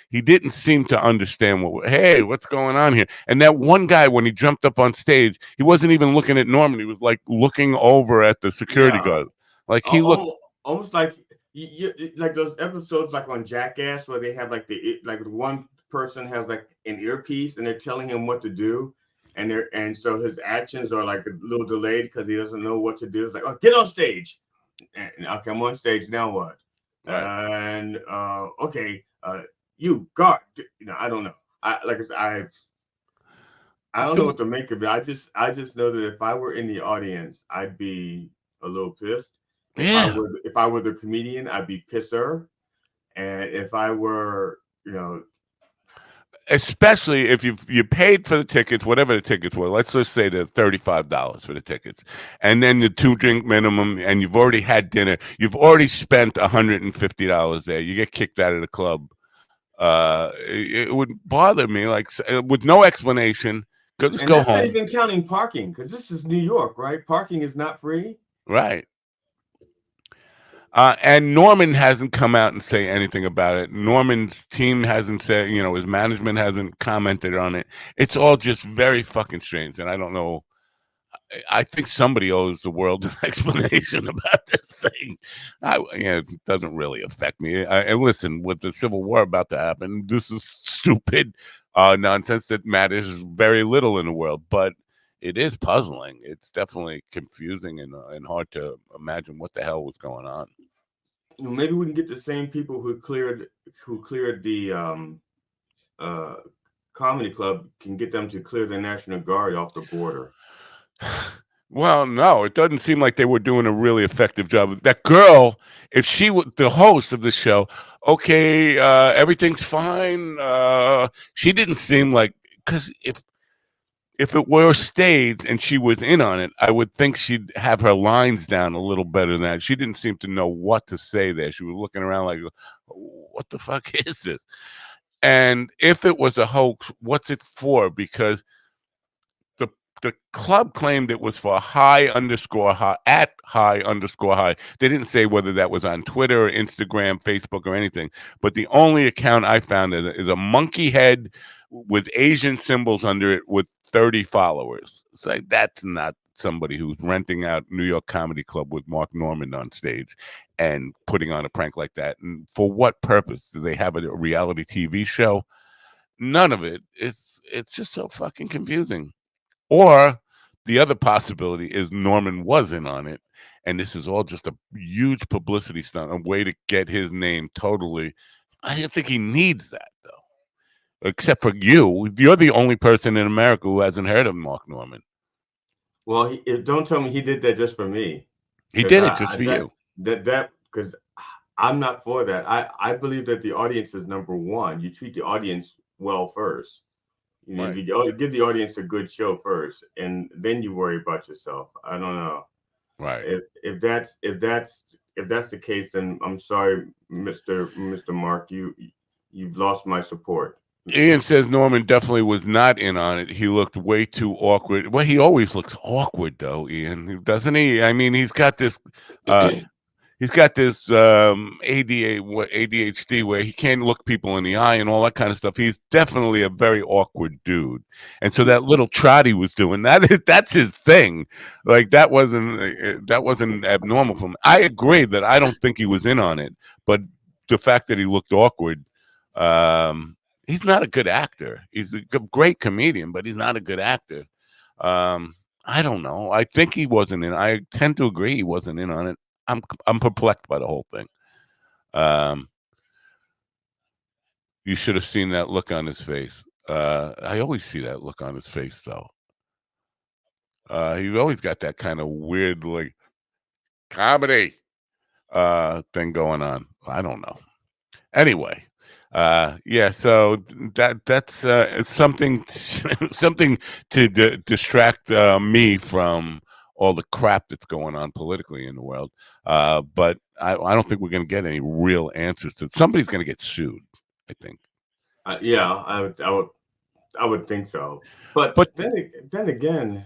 he didn't seem to understand what's going on here. And that one guy, when he jumped up on stage, he wasn't even looking at Norman. He was like looking over at the security guard. Like he looked
almost like like those episodes like on Jackass where they have like one person has like an earpiece and they're telling him what to do, and so his actions are like a little delayed because he doesn't know what to do. It's like, oh, get on stage, and okay, I'm on stage now. What? Right. And okay, you guard. I don't know. I don't know what to make of it. I just know that if I were in the audience, I'd be a little pissed.
Yeah.
If I were the comedian, I'd be pisser. And if I were,
especially if you paid for the tickets, whatever the tickets were, let's just say the $35 for the tickets, and then the 2-drink minimum, and you've already had dinner, you've already spent $150 there, you get kicked out of the club. It would bother me, like, with no explanation. Just go home.
Not even counting parking, because this is New York, right? Parking is not free.
Right. And Norman hasn't come out and say anything about it. Norman's team hasn't said, his management hasn't commented on it. It's all just very fucking strange. And I don't know. I think somebody owes the world an explanation about this thing. It doesn't really affect me. And listen, with the Civil War about to happen, this is stupid nonsense that matters very little in the world. But it is puzzling. It's definitely confusing and hard to imagine what the hell was going on.
Maybe we can get the same people who cleared the comedy club, can get them to clear the National Guard off the border.
Well, no, it doesn't seem like they were doing a really effective job. That girl, if she was the host of the show, okay, everything's fine. She didn't seem like, because if it were staged and she was in on it, I would think she'd have her lines down a little better than that. She didn't seem to know what to say there. She was looking around like, what the fuck is this? And if it was a hoax, what's it for? Because the the club claimed it was for high underscore high at high underscore high. They didn't say whether that was on Twitter or Instagram, Facebook, or anything. But the only account I found is a monkey head with Asian symbols under it with 30 followers. It's like that's not somebody who's renting out New York Comedy Club with Mark Norman on stage and putting on a prank like that. And for what purpose? Do they have a reality TV show? None of it. It's just so fucking confusing. Or the other possibility is Norman was in on it, and this is all just a huge publicity stunt, a way to get his name totally. I don't think he needs that though, except for you. You're the only person in America who hasn't heard of Mark Norman.
Well, don't tell me he did that just for me,
He
because
did it just for you.
because I'm not for that. I believe that the audience is number one. You treat the audience well first. You know,
Right.
you give the audience a good show first, and then you worry about yourself. I don't know.
Right.
If that's the case, then I'm sorry, Mr. Mark. You've lost my support.
Ian says Norman definitely was not in on it. He looked way too awkward. Well, he always looks awkward though, Ian, doesn't he? I mean, uh he's got this ADHD where he can't look people in the eye and all that kind of stuff. He's definitely a very awkward dude. And so that little trot he was doing, that's his thing. Like that wasn't abnormal for him. I agree that I don't think he was in on it, but the fact that he looked awkward, he's not a good actor. He's a great comedian, but he's not a good actor. I don't know. I think he wasn't in. I tend to agree he wasn't in on it. I'm perplexed by the whole thing. Um, you should have seen that look on his face. I always see that look on his face, though. He's always got that kind of weird, like comedy thing going on. I don't know. Anyway, yeah. So that's something something to distract me from all the crap that's going on politically in the world. But I don't think we're going to get any real answers to. Somebody's going to get sued. I think.
Yeah, I would think so. But
But
then again,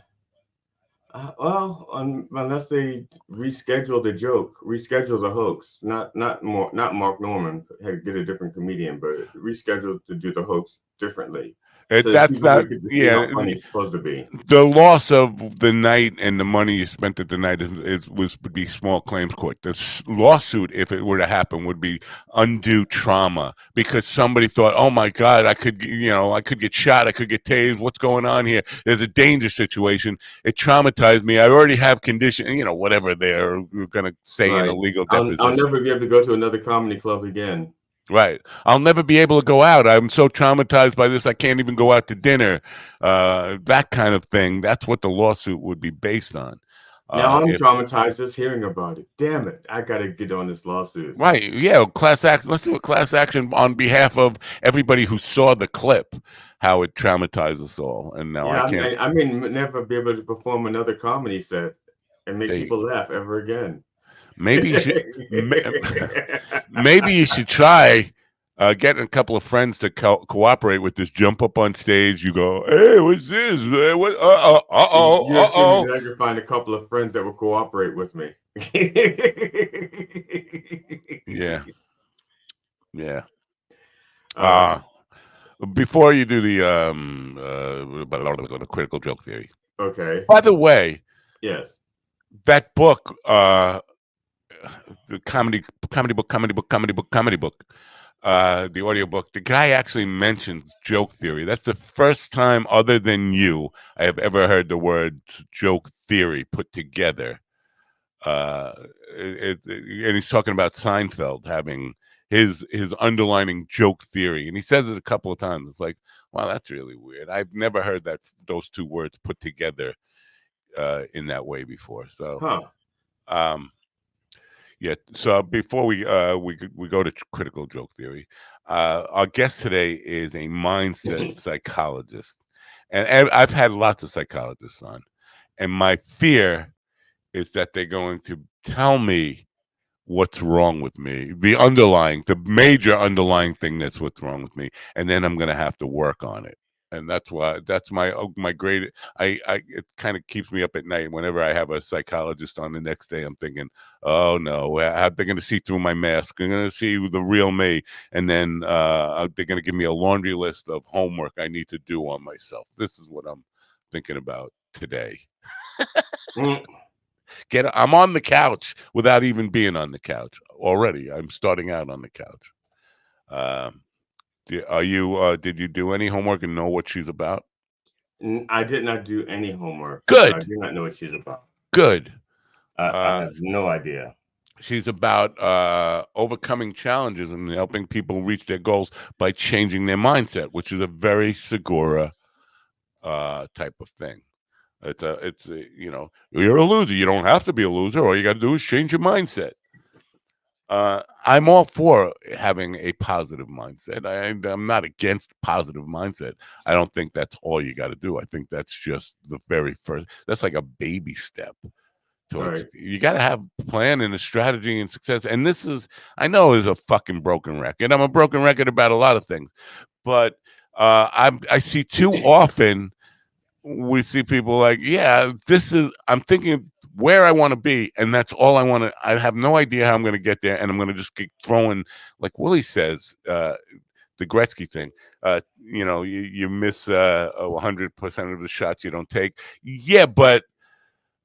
well, unless they reschedule the joke, reschedule the hoax, not Mark Norman, get a different comedian, but reschedule to do the hoax differently, so that
that's
people
not.
would get to see how
Yeah,
funny it's supposed to be.
the loss of the night and the money you spent at the night would be small claims court. This lawsuit, if it were to happen, would be undue trauma because somebody thought, "Oh my God, I could get shot, I could get tased. What's going on here? There's a danger situation. It traumatized me. I already have condition, whatever they're going to say in a
Right.
legal
I'll
deposition."
never be able to go to another comedy club again.
Right. I'll never be able to go out. I'm so traumatized by this, I can't even go out to dinner. That kind of thing. That's what the lawsuit would be based on.
Now I'm
If
traumatized just hearing about it. Damn it! I gotta get on this lawsuit.
Right, yeah, class action. Let's do a class action on behalf of everybody who saw the clip, how it traumatized us all. And now I
Yeah,
can't.
I mean, never be able to perform another comedy set and make
Hey,
people laugh ever again.
maybe you should. Maybe you should try getting a couple of friends to cooperate with this. Jump up on stage. You go, "Hey, what's this? What?
You're assuming
Uh-oh."
that I can find a couple of friends that will cooperate with me.
Yeah, yeah.
Uh,
Before you do the critical joke theory.
okay.
By the way,
Yes.
that book, the comedy book, the audiobook, the guy actually mentions joke theory. That's the first time, other than you, I have ever heard the word joke theory put together. Uh, and he's talking about Seinfeld having his underlining joke theory, and he says it a couple of times. It's like, wow, that's really weird. I've never heard those two words put together in that way before. So,
Huh.
yeah. So before we go to critical joke theory, our guest today is a mindset psychologist, and I've had lots of psychologists on, and my fear is that they're going to tell me what's wrong with me, the major underlying thing that's what's wrong with me, and then I'm going to have to work on it. And that's my great. It kind of keeps me up at night whenever I have a psychologist on the next day. I'm thinking, oh no, they're going to see through my mask. They're going to see the real me, and then they're going to give me a laundry list of homework I need to do on myself. This is what I'm thinking about today.
Mm.
I'm on the couch without even being on the couch already. I'm starting out on the couch. Did you do any homework and know what she's about?
I did not do any homework, so I
Good,
do not know what she's about.
good.
I have no idea.
She's about overcoming challenges and helping people reach their goals by changing their mindset, which is a very Segura type of thing. You're a loser. You don't have to be a loser. All you got to do is change your mindset. I'm all for having a positive mindset. I'm not against positive mindset. I don't think that's all you got to do. I think that's just the very first. That's like a baby step towards.
Right.
You got to have a plan and a strategy and success. And I know, is a fucking broken record. I'm a broken record about a lot of things, but I see too often. We see people like, yeah, I'm thinking where I want to be, and that's all I want to. I have no idea how I'm going to get there, and I'm going to just keep throwing, like Willie says, the Gretzky thing. You miss 100% of the shots you don't take. Yeah, but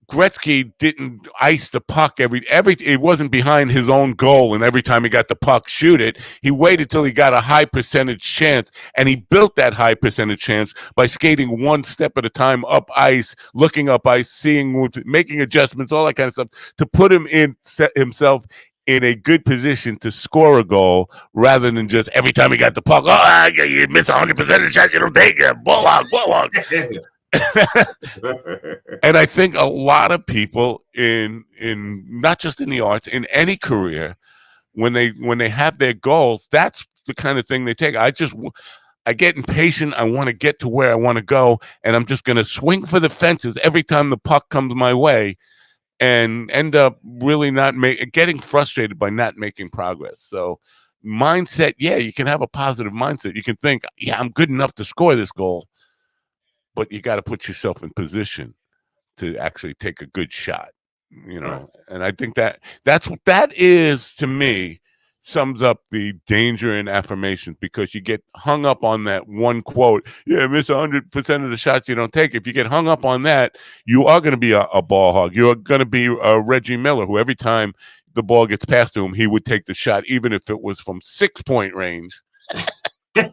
Gretzky didn't ice the puck it wasn't behind his own goal, and every time he got the puck, shoot it. He waited till he got a high percentage chance, and he built that high percentage chance by skating one step at a time up ice, looking up ice, making adjustments, all that kind of stuff to put himself in a good position to score a goal, rather than just every time he got the puck, you miss 100% of the shots you don't take it, ball out. And I think a lot of people in not just in the arts, in any career, when they have their goals, that's the kind of thing they take. I get impatient. I want to get to where I want to go, and I'm just going to swing for the fences every time the puck comes my way, and end up really getting frustrated by not making progress. So mindset, yeah, you can have a positive mindset. You can think, yeah, I'm good enough to score this goal, but you got to put yourself in position to actually take a good shot,
Right.
And I think that is, to me, sums up the danger in affirmations, because you get hung up on that one quote. Yeah, miss 100% of the shots you don't take. If you get hung up on that, you are going to be a ball hog. You're going to be a Reggie Miller, who every time the ball gets past to him, he would take the shot, even if it was from 6-point range. I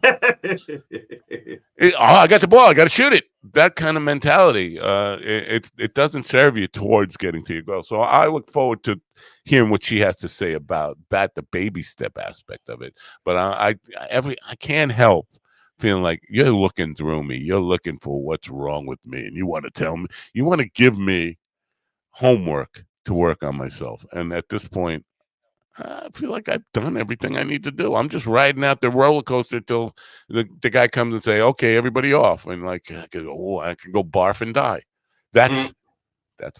got the ball, I got to shoot it. That kind of mentality, it doesn't serve you towards getting to your goal. So I look forward to hearing what she has to say about that, the baby step aspect of it. But I can't help feeling like you're looking through me. You're looking for what's wrong with me, and you want to tell me, you want to give me homework to work on myself. And at this point, I feel like I've done everything I need to do. I'm just riding out the roller coaster till the guy comes and say, "Okay, everybody off," and like I can go barf and die. That's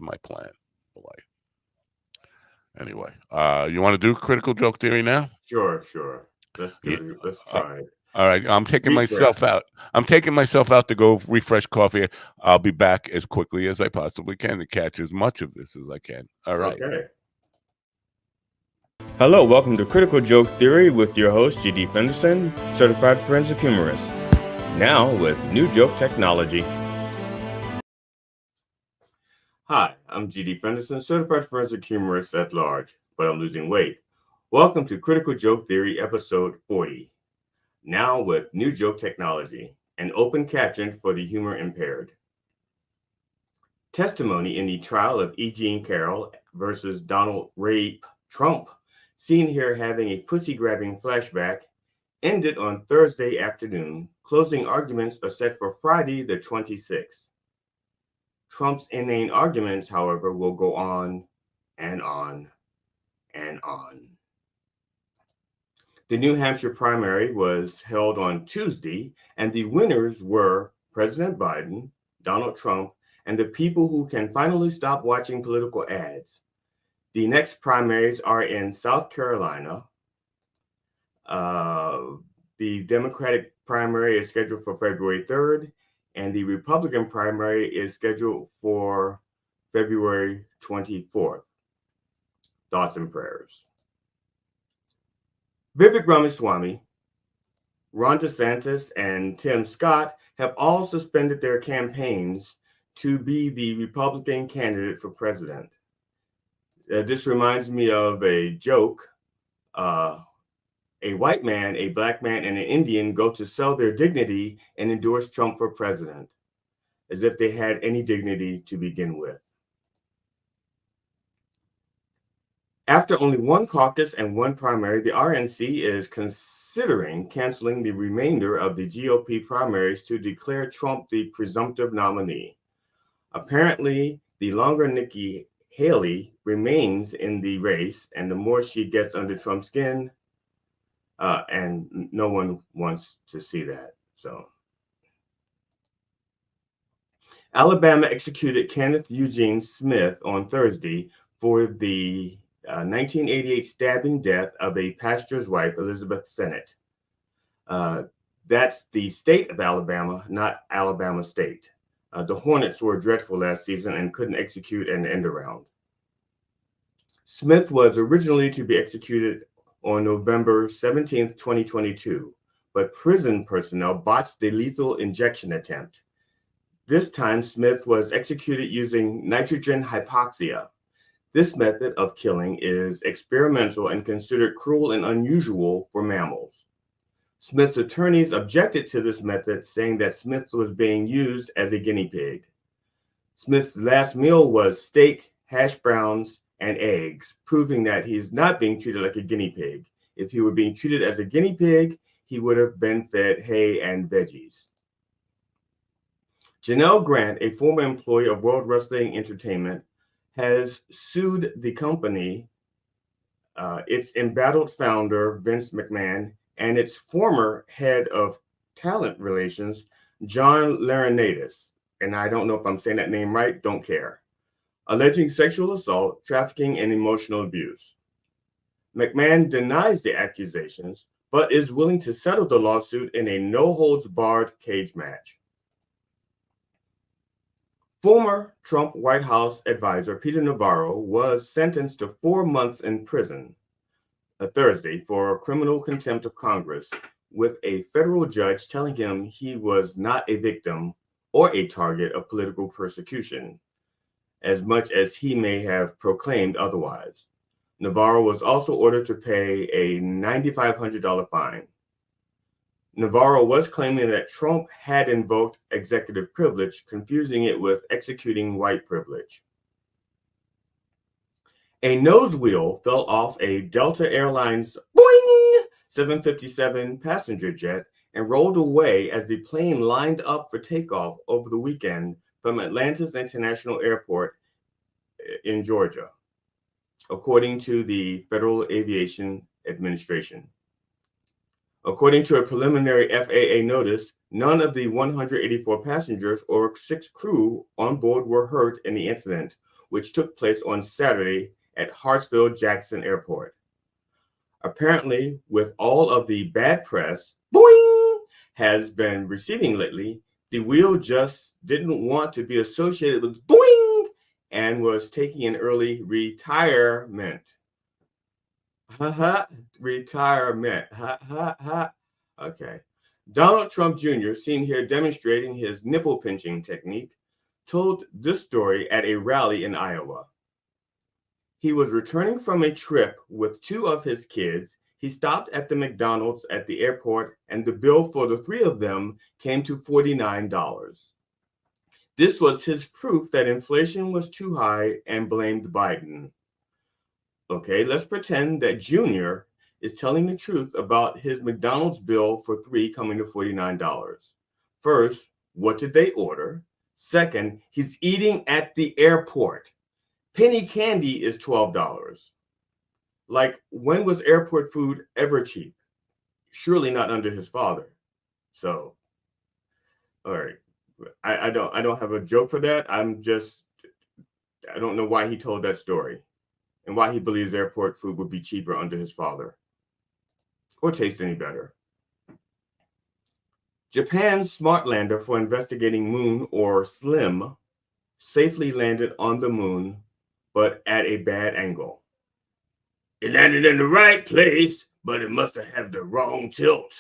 my plan for life. Anyway, you want to do critical joke theory now?
Sure. Let's
Yeah.
do it. Let's try it.
All right, I'm taking
Deep
myself
breath.
out. I'm taking myself out to go refresh coffee. I'll be back as quickly as I possibly can to catch as much of this as I can. All right.
Okay. Hello, welcome to Critical Joke Theory with your host, G.D. Fenderson, certified forensic humorist. Now with new joke technology. Hi, I'm G.D. Fenderson, certified forensic humorist at large, but I'm losing weight. Welcome to Critical Joke Theory, episode 40. Now with new joke technology, an open caption for the humor impaired. Testimony in the trial of E. Jean Carroll versus Donald Ray Trump, seen here having a pussy-grabbing flashback, ended on Thursday afternoon. Closing arguments are set for Friday the 26th. Trump's inane arguments, however, will go on and on and on. The New Hampshire primary was held on Tuesday, and the winners were President Biden, Donald Trump, and the people who can finally stop watching political ads. The next primaries are in South Carolina. The Democratic primary is scheduled for February 3rd, and the Republican primary is scheduled for February 24th. Thoughts and prayers. Vivek Ramaswamy, Ron DeSantis, and Tim Scott have all suspended their campaigns to be the Republican candidate for president. This reminds me of a joke. A white man, a black man, and an Indian go to sell their dignity and endorse Trump for president, as if they had any dignity to begin with. After only one caucus and one primary, the RNC is considering canceling the remainder of the GOP primaries to declare Trump the presumptive nominee. Apparently, the longer Nikki Haley remains in the race, and the more she gets under Trump's skin, and no one wants to see that. So, Alabama executed Kenneth Eugene Smith on Thursday for the 1988 stabbing death of a pastor's wife, Elizabeth Sennett. That's the state of Alabama, not Alabama State. The Hornets were dreadful last season and couldn't execute an end around. Smith was originally to be executed on November 17, 2022, but prison personnel botched the lethal injection attempt. This time, Smith was executed using nitrogen hypoxia. This method of killing is experimental and considered cruel and unusual for mammals. Smith's attorneys objected to this method, saying that Smith was being used as a guinea pig. Smith's last meal was steak, hash browns, and eggs, proving that he is not being treated like a guinea pig. If he were being treated as a guinea pig, he would have been fed hay and veggies. Janelle Grant, a former employee of World Wrestling Entertainment, has sued the company, its embattled founder, Vince McMahon, and its former head of talent relations, John Laurinaitis. And I don't know if I'm saying that name right, don't care. Alleging sexual assault, trafficking, and emotional abuse. McMahon denies the accusations, but is willing to settle the lawsuit in a no-holds-barred cage match. Former Trump White House advisor Peter Navarro was sentenced to 4 months in prison Thursday for criminal contempt of Congress, with a federal judge telling him he was not a victim or a target of political persecution, as much as he may have proclaimed otherwise. Navarro was also ordered to pay a $9,500 fine. Navarro was claiming that Trump had invoked executive privilege, confusing it with executing white privilege. A nose wheel fell off a Delta Airlines Boeing 757 passenger jet and rolled away as the plane lined up for takeoff over the weekend from Atlanta's International Airport in Georgia, according to the Federal Aviation Administration. According to a preliminary FAA notice, none of the 184 passengers or 6 crew on board were hurt in the incident, which took place on Saturday at Hartsfield-Jackson Airport. Apparently, with all of the bad press Boeing has been receiving lately, the wheel just didn't want to be associated with Boeing and was taking an early retirement. Retirement. Okay. Donald Trump Jr., seen here demonstrating his nipple pinching technique, told this story at a rally in Iowa. He was returning from a trip with 2 of his kids. He stopped at the McDonald's at the airport, and the bill for the 3 of them came to $49. This was his proof that inflation was too high and blamed Biden. Okay, let's pretend that Junior is telling the truth about his McDonald's bill for 3 coming to $49. First, what did they order? Second, he's eating at the airport. Penny candy is $12. Like, when was airport food ever cheap? Surely not under his father. So, all right. I don't have a joke for that. I don't know why he told that story and why he believes airport food would be cheaper under his father or taste any better. Japan's smart lander for investigating moon, or SLIM, safely landed on the moon, but at a bad angle. It landed in the right place, but it must have the wrong tilt.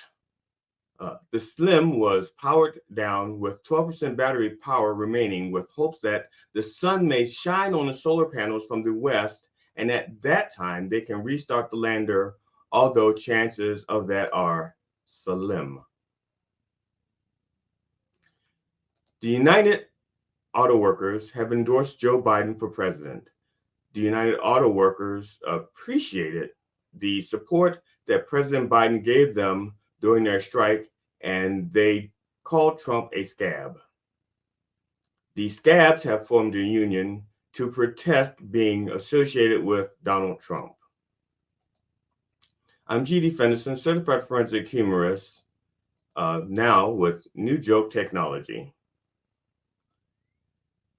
The SLIM was powered down with 12% battery power remaining, with hopes that the sun may shine on the solar panels from the west, and at that time they can restart the lander, although chances of that are slim. The United Auto Workers have endorsed Joe Biden for president. The United Auto Workers appreciated the support that President Biden gave them during their strike, and they called Trump a scab. The scabs have formed a union to protest being associated with Donald Trump. I'm G.D. Fenderson, certified forensic humorist, now with New Joke Technology.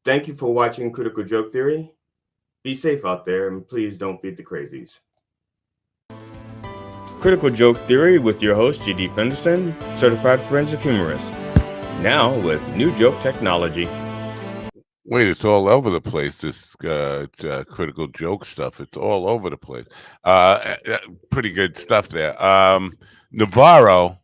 Thank you for watching Critical Joke Theory. Be safe out there, and please don't feed the crazies. Critical Joke Theory with your host, G.D. Fenderson, certified forensic humorist, now with New Joke Technology.
Wait, it's all over the place. This critical joke stuff. It's all over the place. Pretty good stuff there. Navarro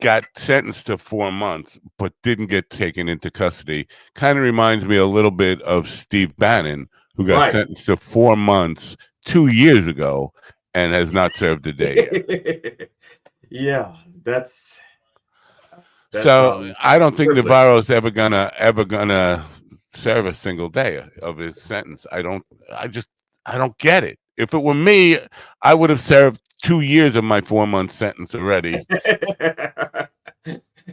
got sentenced to 4 months, but didn't get taken into custody. Kind of reminds me a little bit of Steve Bannon, who got sentenced to 4 months 2 years ago and has not served a day yet.
Yeah, that's
so I don't think Navarro's ever gonna serve a single day of his sentence. I don't get it. If it were me, I would have served 2 years of my 4 month sentence already.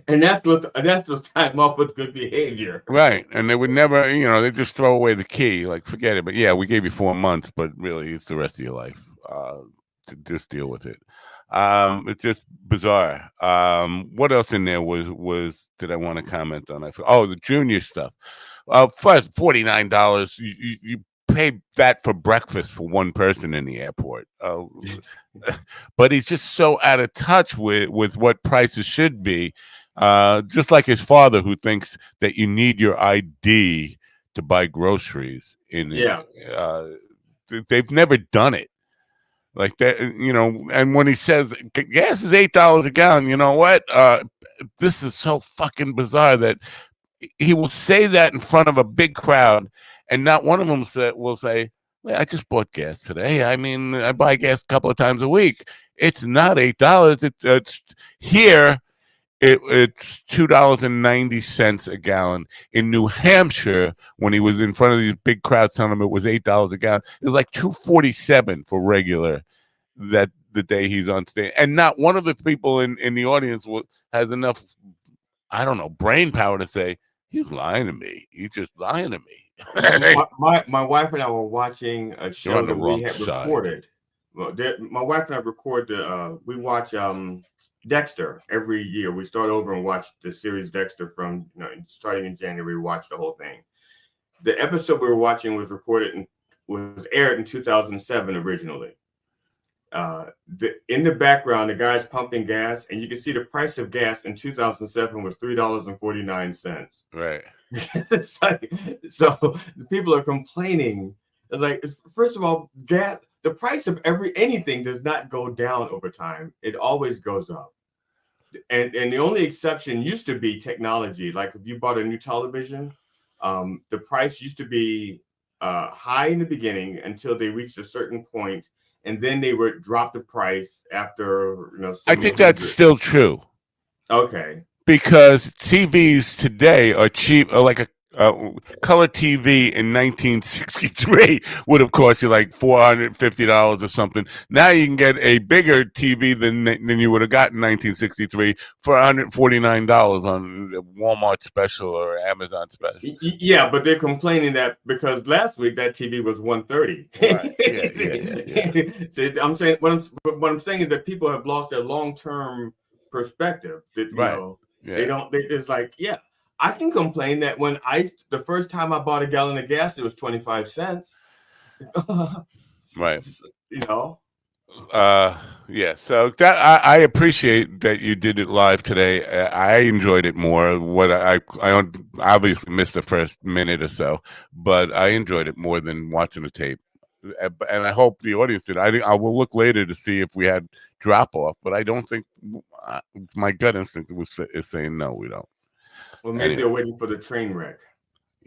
And that's what time off with good behavior.
Right. And they would never, they just throw away the key, like, forget it. But yeah, we gave you 4 months, but really it's the rest of your life. To just deal with it. It's just bizarre. What else in there was did I want to comment on? The junior stuff. First, $49. You pay that for breakfast for one person in the airport. But he's just so out of touch with what prices should be. Just like his father, who thinks that you need your ID to buy groceries. They've never done it. Like that, and when he says gas is $8 a gallon, you know what? This is so fucking bizarre that he will say that in front of a big crowd, and not one of them will say, well, I just bought gas today. I mean, I buy gas a couple of times a week. It's not $8. It's here. It's $2.90 a gallon. In New Hampshire, when he was in front of these big crowds telling him it was $8 a gallon, it was like $2.47 for regular. That the day he's on stage, and not one of the people in the audience has enough, I don't know, brain power to say he's lying to me. He's just lying to me.
my wife and I were watching a show that we had recorded. Well, my wife and I we watch Dexter every year. We start over and watch the series Dexter from starting in January. We watch the whole thing. The episode we were watching was aired in 2007 originally. In the background, the guy's pumping gas, and you can see the price of gas in 2007 was $3.49.
Right.
It's like, so the people are complaining. Like, first of all, gas, the price of anything does not go down over time. It always goes up. And the only exception used to be technology. Like, if you bought a new television, the price used to be high in the beginning until they reached a certain point. And then they would drop the price after,
I think that's still true.
Okay.
Because TVs today are cheap, like color TV in 1963 would have cost you like $450 or something. Now you can get a bigger TV than you would have got in 1963 for $149 on Walmart special or Amazon special.
Yeah, but they're complaining that because last week that TV was 130.
Right. Yeah.
See, I'm saying what I'm saying is that people have lost their long-term perspective. That
Right.
they don't. It's like, yeah, I can complain that when the first time I bought a gallon of gas, it was 25 cents.
Right.
You know.
Yeah, so that I appreciate that you did it live today. I enjoyed it more. What I obviously missed the first minute or so, but I enjoyed it more than watching the tape. And I hope the audience did. I will look later to see if we had drop off, but I don't think my gut instinct is saying no, we don't.
Well, maybe
Anyway.
they're waiting for the train wreck.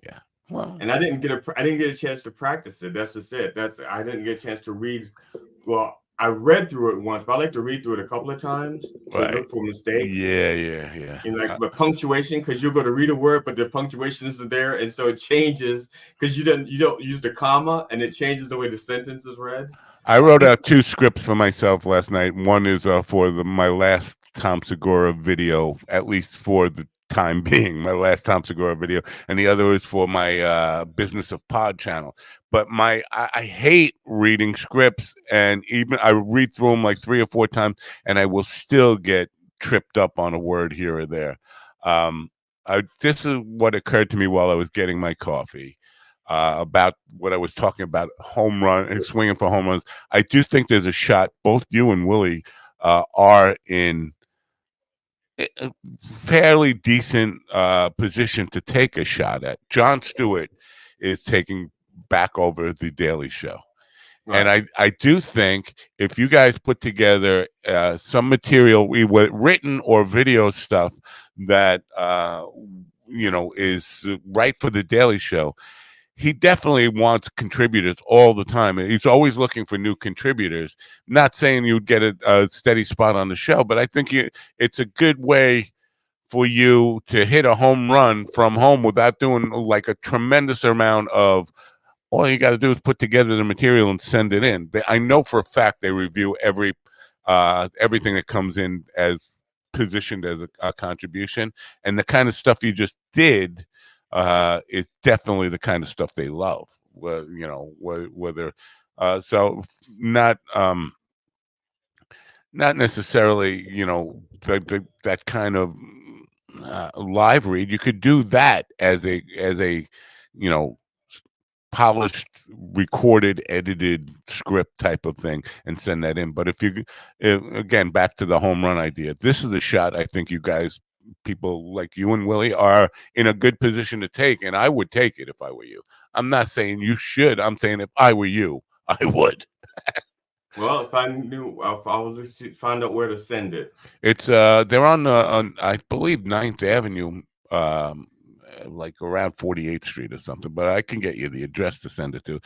Yeah. Well,
and I didn't get a chance to practice it. That's just it. I didn't get a chance to read. Well, I read through it once, but I like to read through it a couple of times to look for mistakes.
Yeah.
And like the punctuation, because you'll go to read a word, but the punctuation isn't there, and so it changes because you don't use the comma, and it changes the way the sentence is read.
I wrote out 2 scripts for myself last night. One is for my last Tom Segura video, at least for the time being, my last Tom Segura video, and the other is for my Business of Pod channel. But I hate reading scripts, and even I read through them like 3 or 4 times, and I will still get tripped up on a word here or there. This is what occurred to me while I was getting my coffee. About what I was talking about, home run and swinging for home runs. I do think there's a shot. Both you and Willie are in a fairly decent position to take a shot at. Jon Stewart is taking back over the Daily Show. Right. And I do think if you guys put together some material, written or video stuff that is right for the Daily Show, he definitely wants contributors all the time. He's always looking for new contributors. Not saying you'd get a steady spot on the show, but I think it's a good way for you to hit a home run from home without doing like a tremendous amount of. All you got to do is put together the material and send it in. I know for a fact they review everything that comes in as positioned as a contribution, and the kind of stuff you just did is definitely the kind of stuff they love. Whether so not necessarily that kind of live read. You could do that as a polished, recorded, edited script type of thing and send that in. But again, back to the home run idea, this is a shot I think you guys, people like you and Willie, are in a good position to take, and I would take it if I were you. I'm not saying you should. I'm saying if I were you, I would.
Well, if I knew, I'll just find out where to send it.
It's they're on I believe 9th Avenue, like around 48th Street or something, but I can get you the address to send it to.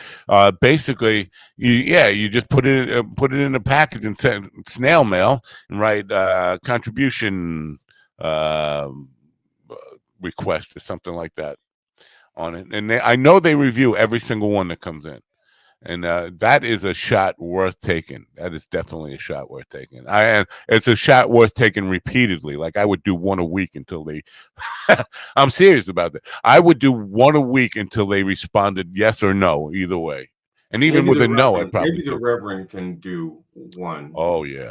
Basically, you just put it in a package and send snail mail and write contribution request or something like that on it. And I know they review every single one that comes in. And that is a shot worth taking. That is definitely a shot worth taking. And it's a shot worth taking repeatedly. Like I would do one a week until they. I'm serious about that. I would do one a week until they responded yes or no, either way. And even with a no, I'd probably.
Maybe the Reverend can do one.
Oh yeah.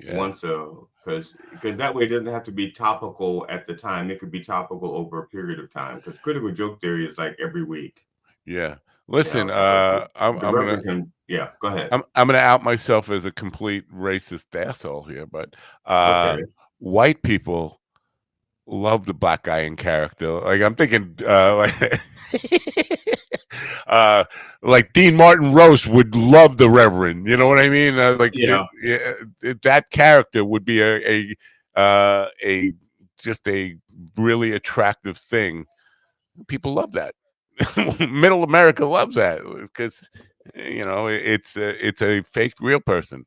Once because that way it doesn't have to be topical at the time. It could be topical over a period of time. Because critical joke theory is like every week.
Yeah. Listen,
go ahead.
I'm gonna out myself as a complete racist asshole here, but
okay.
White people love the black guy in character. Like I'm thinking, like Dean Martin Roast would love the Reverend. You know what I mean? That character would be a just a really attractive thing. People love that. Middle America loves that because it's a fake real person.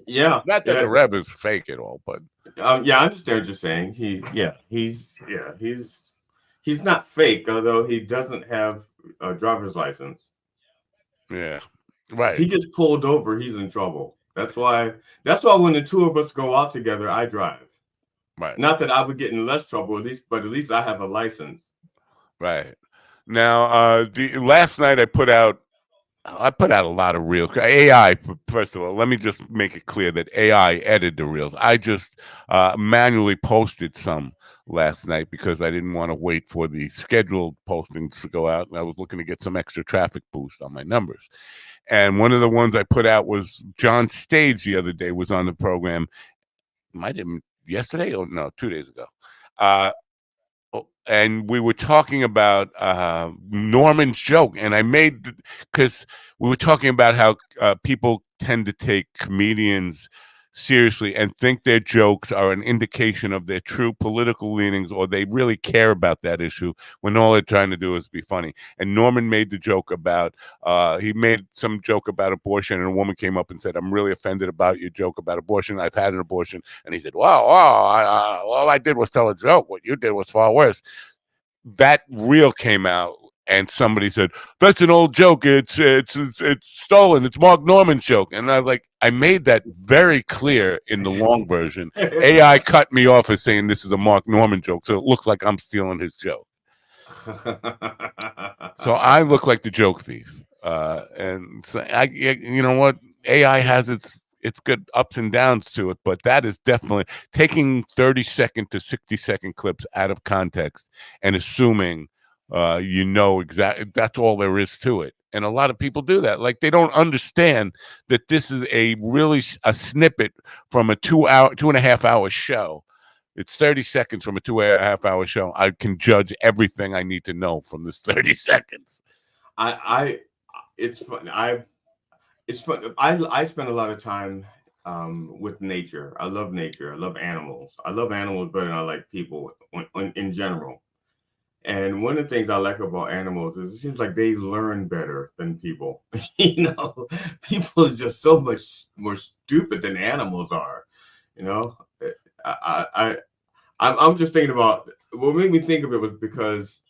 Yeah,
not that the Rev is fake at all, but
I understand what you're saying. He's he's not fake, although he doesn't have a driver's license.
Yeah.
If
Right.
he gets pulled over, he's in trouble. That's why when the two of us go out together, I drive.
Right.
Not that I would get in less trouble, but at least I have a license.
Right. Now, the last night I put out a lot of reels. AI, first of all, let me just make it clear that AI edited the reels. I just manually posted some last night because I didn't want to wait for the scheduled postings to go out. And I was looking to get some extra traffic boost on my numbers. And one of the ones I put out was John Stage the other day was on the program. Might have been yesterday or no, 2 days ago. And we were talking about Norman's joke, and I made because we were talking about how people tend to take comedians seriously and think their jokes are an indication of their true political leanings or they really care about that issue when all they're trying to do is be funny. And Norman made the joke about he made some joke about abortion, and a woman came up and said, "I'm really offended about your joke about abortion. I've had an abortion." And he said, "Wow, all I did was tell a joke. What you did was far worse." That reel came out, and somebody said, "That's an old joke. It's stolen. It's Mark Norman's joke." And I was like, I made that very clear in the long version. AI cut me off as saying this is a Mark Norman joke, so it looks like I'm stealing his joke. So I look like the joke thief. And so you know what? AI has its good ups and downs to it, but that is definitely taking 30-second to 60-second clips out of context and assuming exactly that's all there is to it. And a lot of people do that. Like they don't understand that this is a snippet from a 2.5 hour show. It's 30 seconds from a 2.5 hour show. I can judge everything I need to know from this 30 seconds.
It's fun. It's fun. I spend a lot of time with nature. I love nature. I love animals. I love animals better than I like people in general. And one of the things I like about animals is it seems like they learn better than people. People are just so much more stupid than animals are. You know, I'm just thinking about what made me think of it was because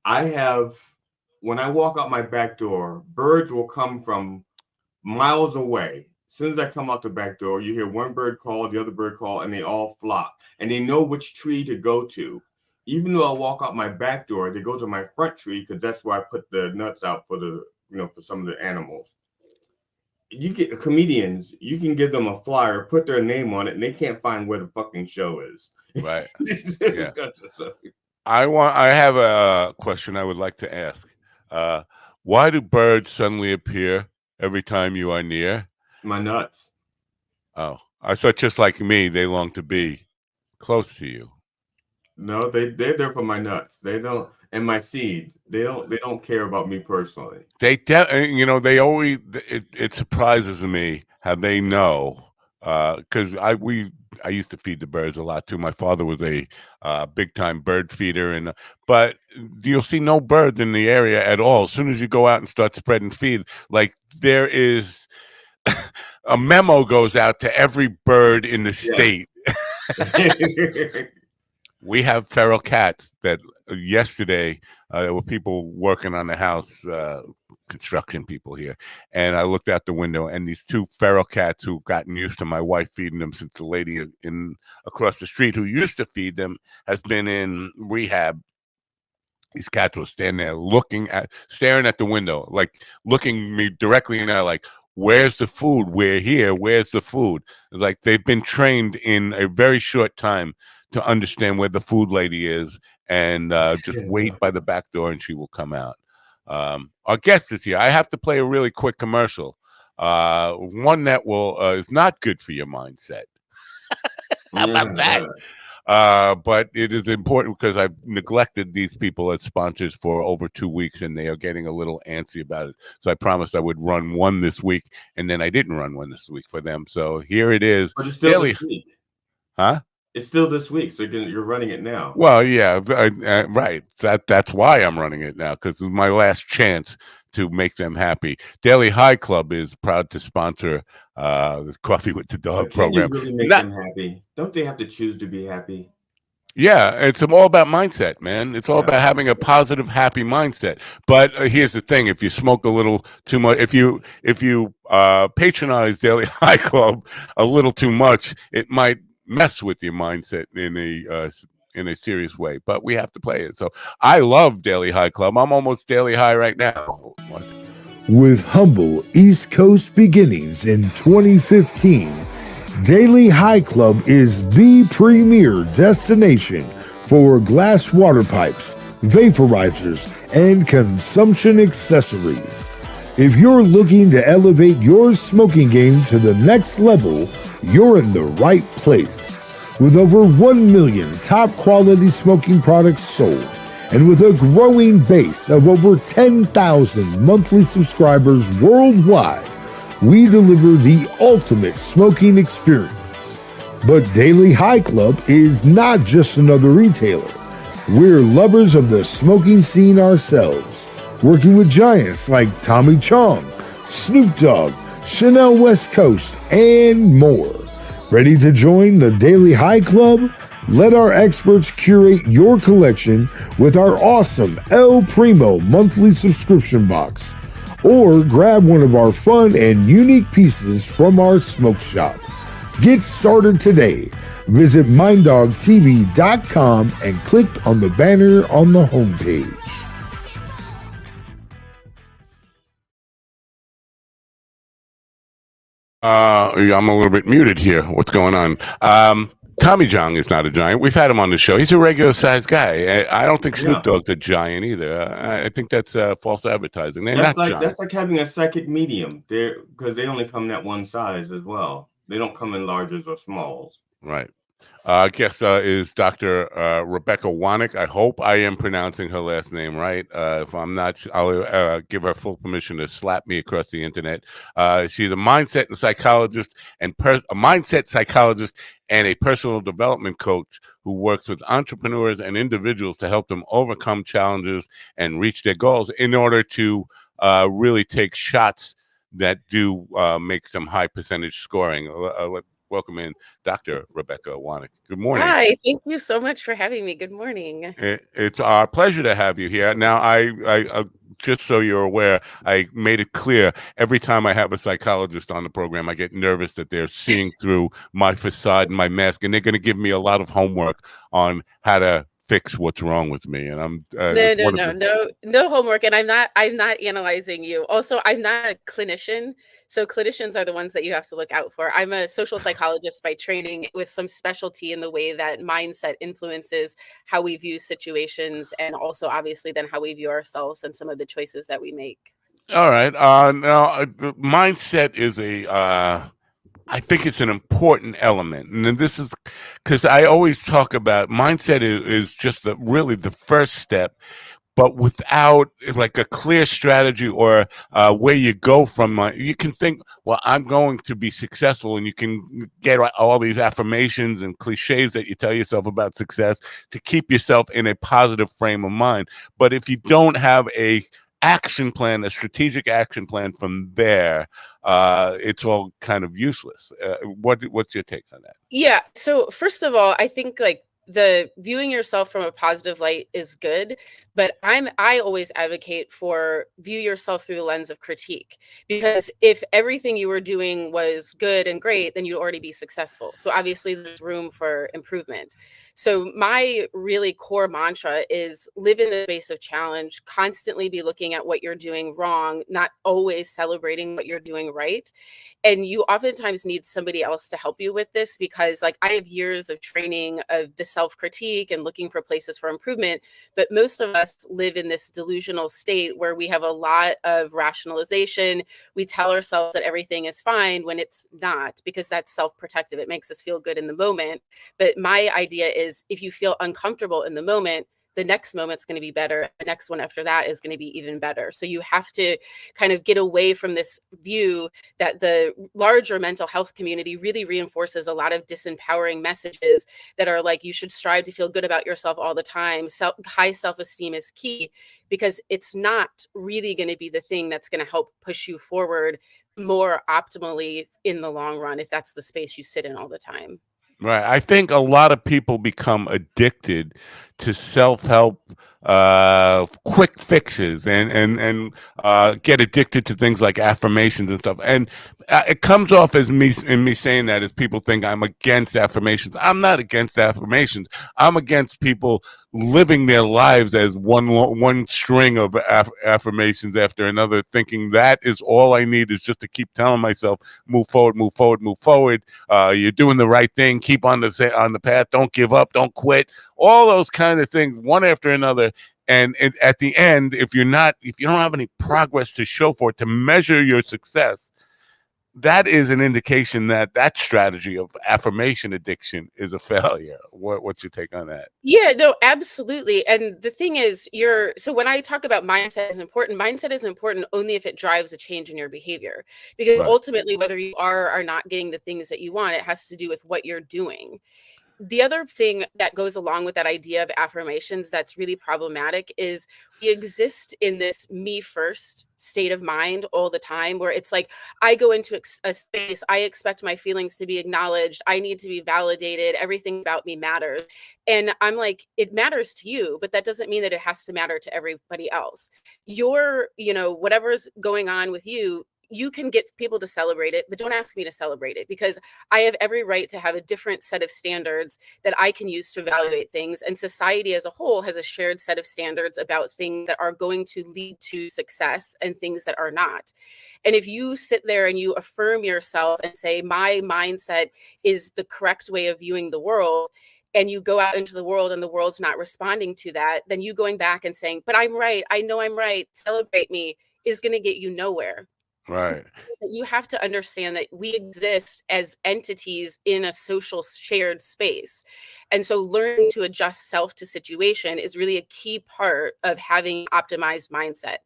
when I walk out my back door, birds will come from miles away. As soon as I come out the back door, you hear one bird call, the other bird call, and they all flock. And they know which tree to go to. Even though I walk out my back door, they go to my front tree because that's where I put the nuts out for for some of the animals. You get comedians, you can give them a flyer, put their name on it, and they can't find where the fucking show is.
Right. Yeah. I have a question I would like to ask. Why do birds suddenly appear every time you are near?
My nuts.
Oh, I thought just like me, they long to be close to you.
No, they're there for my nuts. They don't, and my seed. They don't care about me personally.
They always it surprises me how they know because I used to feed the birds a lot too. My father was a big time bird feeder, but you'll see no birds in the area at all. As soon as you go out and start spreading feed, like there is a memo goes out to every bird in the state. We have feral cats that yesterday there were people working on the house, construction people here, and I looked out the window and these two feral cats who've gotten used to my wife feeding them since the lady in across the street who used to feed them has been in rehab. These cats were standing there staring at the window, like looking me directly in the eye, like, "Where's the food? We're here. Where's the food?" It's like they've been trained in a very short time to understand where the food lady is and just wait by the back door and she will come out. Our guest is here. I have to play a really quick commercial, one that will is not good for your mindset. How about that? But it is important because I've neglected these people as sponsors for over 2 weeks and they are getting a little antsy about it. So I promised I would run one this week and then I didn't run one this week for them. So here it is.
But it's still this week.
Huh?
It's still this week, so you're running it now.
Well, yeah, right. That's why I'm running it now because it's my last chance to make them happy. Daily High Club is proud to sponsor the Coffee with the Dog
Can you
program.
really make them happy? Don't they have to choose to be happy?
Yeah, it's all about mindset, man. It's all about having a positive, happy mindset. But here's the thing: if you smoke a little too much, if you patronize Daily High Club a little too much, it might mess with your mindset in a serious way. But we have to play it. So I love Daily High Club. I'm almost daily high right now.
With humble East Coast beginnings in 2015, Daily High Club is the premier destination for glass water pipes, vaporizers, and consumption accessories. If you're looking to elevate your smoking game to the next level, you're in the right place. With over 1 million top quality smoking products sold, and with a growing base of over 10,000 monthly subscribers worldwide, we deliver the ultimate smoking experience. But Daily High Club is not just another retailer. We're lovers of the smoking scene ourselves, working with giants like Tommy Chong, Snoop Dogg, Chanel West Coast, and more. Ready to join the Daily High Club? Let our experts curate your collection with our awesome El Primo monthly subscription box. Or grab one of our fun and unique pieces from our smoke shop. Get started today. Visit minddogtv.com and click on the banner on the homepage.
I'm a little bit muted here. What's going on? Tommy John is not a giant. We've had him on the show. He's a regular sized guy. I don't think Snoop Dogg's a giant either. I think that's false advertising. They're not giants.
That's like having a second medium. Because they only come in that one size as well. They don't come in larges or smalls.
Right. Guest is Dr. Rebecca Wanek. I hope I am pronouncing her last name right. If I'm not, I'll give her full permission to slap me across the internet. She's a mindset and psychologist and a mindset psychologist and a personal development coach who works with entrepreneurs and individuals to help them overcome challenges and reach their goals in order to really take shots that do make some high percentage scoring. Welcome in, Dr. Rebecca Wanek. Good morning.
Hi, thank you so much for having me. Good morning.
It's our pleasure to have you here. Now, I just so you're aware, I made it clear every time I have a psychologist on the program, I get nervous that they're seeing through my facade and my mask, and they're going to give me a lot of homework on how to fix what's wrong with me. And I'm
no homework. And I'm not analyzing you. Also, I'm not a clinician. So clinicians are the ones that you have to look out for. I'm a social psychologist by training with some specialty in the way that mindset influences how we view situations and also obviously then how we view ourselves and some of the choices that we make.
All right. Now, mindset is I think it's an important element. And this is because I always talk about mindset is just really the first step. But without like a clear strategy or where you go from, you can think, well, I'm going to be successful, and you can get all these affirmations and cliches that you tell yourself about success to keep yourself in a positive frame of mind. But if you don't have a action plan, a strategic action plan from there, it's all kind of useless. What's your take on that?
Yeah. So first of all, I think like the viewing yourself from a positive light is good, but I always advocate for view yourself through the lens of critique, because if everything you were doing was good and great, then you'd already be successful. So obviously there's room for improvement. So my really core mantra is live in the space of challenge, constantly be looking at what you're doing wrong, not always celebrating what you're doing right. And you oftentimes need somebody else to help you with this, because like I have years of training of the self-critique and looking for places for improvement, but most of us live in this delusional state where we have a lot of rationalization. We tell ourselves that everything is fine when it's not, because that's self-protective. It makes us feel good in the moment. But my idea is if you feel uncomfortable in the moment, the next moment's going to be better. The next one after that is going to be even better. So you have to kind of get away from this view that the larger mental health community really reinforces a lot of disempowering messages that are like, you should strive to feel good about yourself all the time. High self-esteem is key, because it's not really going to be the thing that's going to help push you forward more optimally in the long run, if that's the space you sit in all the time.
Right. I think a lot of people become addicted to self-help quick fixes and get addicted to things like affirmations and stuff. And it comes off as me saying that as people think I'm against affirmations. I'm not against affirmations. I'm against people living their lives as one string of affirmations after another, thinking that is all I need is just to keep telling myself move forward, move forward, move forward. You're doing the right thing. Keep on the path. Don't give up. Don't quit. All those kind of things, one after another. And at the end, if you don't have any progress to show for it, to measure your success, that is an indication that that strategy of affirmation addiction is a failure. What's your take on that?
Yeah, no, absolutely. And the thing is, so when I talk about mindset is important only if it drives a change in your behavior. Because
Right.
ultimately, whether you are or are not getting the things that you want, it has to do with what you're doing. The other thing that goes along with that idea of affirmations that's really problematic is we exist in this me first state of mind all the time, where it's like I go into a space, I expect my feelings to be acknowledged, I need to be validated, everything about me matters. And I'm like, it matters to you, but that doesn't mean that it has to matter to everybody else. Whatever's going on with you, you can get people to celebrate it, but don't ask me to celebrate it, because I have every right to have a different set of standards that I can use to evaluate things. And society as a whole has a shared set of standards about things that are going to lead to success and things that are not. And if you sit there and you affirm yourself and say, my mindset is the correct way of viewing the world, and you go out into the world and the world's not responding to that, then you going back and saying, but I'm right, I know I'm right, celebrate me, is going to get you nowhere.
Right.
You have to understand that we exist as entities in a social shared space. And so learning to adjust self to situation is really a key part of having optimized mindset.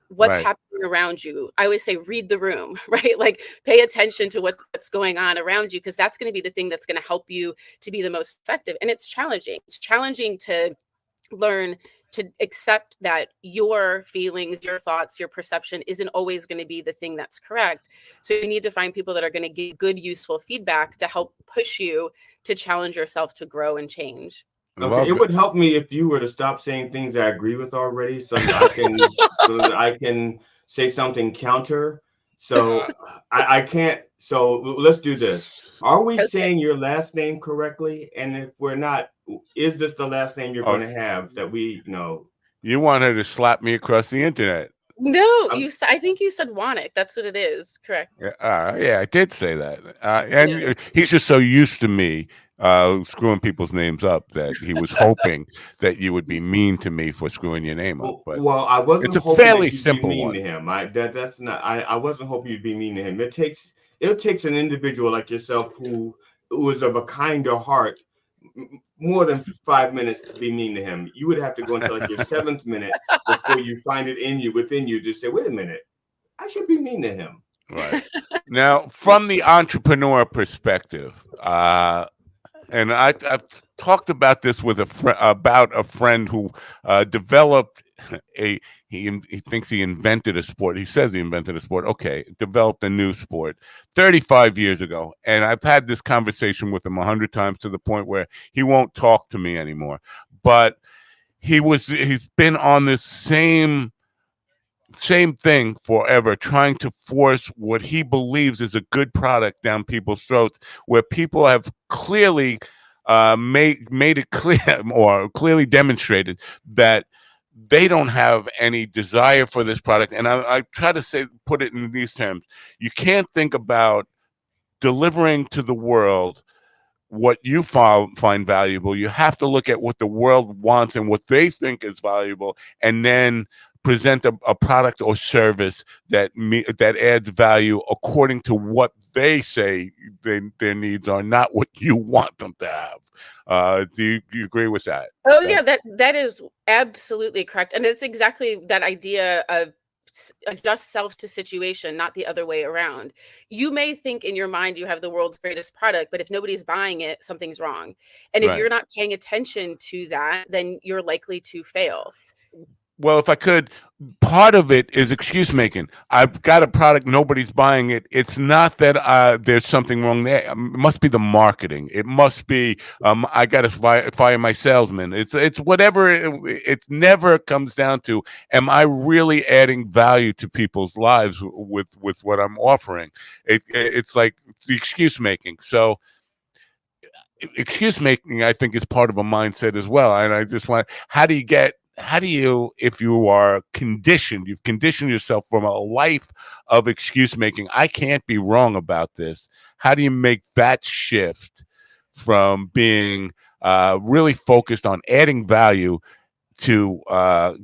What's
Right.
happening around you? I always say read the room, right? Like pay attention to what's going on around you, because that's going to be the thing that's going to help you to be the most effective. And it's challenging. It's challenging to learn to accept that your feelings, your thoughts, your perception isn't always going to be the thing that's correct. So you need to find people that are going to give good, useful feedback to help push you to challenge yourself to grow and change.
Okay,
Well,
it would help me if you were to stop saying things I agree with already, so that I can say something counter. So I can't. So let's do this. Are we
Okay.
saying your last name correctly? And if we're not, is this the last name you're going
oh,
to have that we know?
you want her to slap me across the internet?
No,
I'm,
I think you said Wannick. That's what it is. Correct.
Yeah, I did say that.
Yeah.
And he's just so used to me screwing people's names up that he was hoping that you would be mean to me for screwing your name up. But
well, I
it's
wasn't
a
hoping
fairly
that you'd be
simple
mean to
one.
him. That's not. I wasn't hoping you'd be mean to him. It takes an individual like yourself who is of a kinder heart more than 5 minutes to be mean to him. You would have to go into like your seventh minute before you find it within you to say, wait a minute, I should be mean to him.
Right. Now, from the entrepreneur perspective, and I've talked about this with about a friend who developed he thinks he invented a sport. He says he invented a sport. Okay, developed a new sport 35 years ago, and I've had this conversation with him 100 times to the point where he won't talk to me anymore. But he's been on this same thing forever, trying to force what he believes is a good product down people's throats, where people have clearly made it clear or clearly demonstrated that they don't have any desire for this product. And I try to put it in these terms: you can't think about delivering to the world what you find valuable. You have to look at what the world wants and what they think is valuable, and then present a product or service that adds value according to what they say their needs are, not what you want them to have. Do you agree with that?
Oh yeah, that is absolutely correct. And it's exactly that idea of adjust self to situation, not the other way around. You may think in your mind you have the world's greatest product, but if nobody's buying it, something's wrong. And if
Right.
you're not paying attention to that, then you're likely to fail.
Well, if I could, part of it is excuse making. I've got a product, nobody's buying it. It's not that there's something wrong there. It must be the marketing. It must be I got to fire my salesman. It's whatever. It never comes down to, am I really adding value to people's lives with what I'm offering? It's like the excuse making. So excuse making, I think, is part of a mindset as well. And I just want, how do you, if you are conditioned, you've conditioned yourself from a life of excuse making, I can't be wrong about this. How do you make that shift from being really focused on adding value to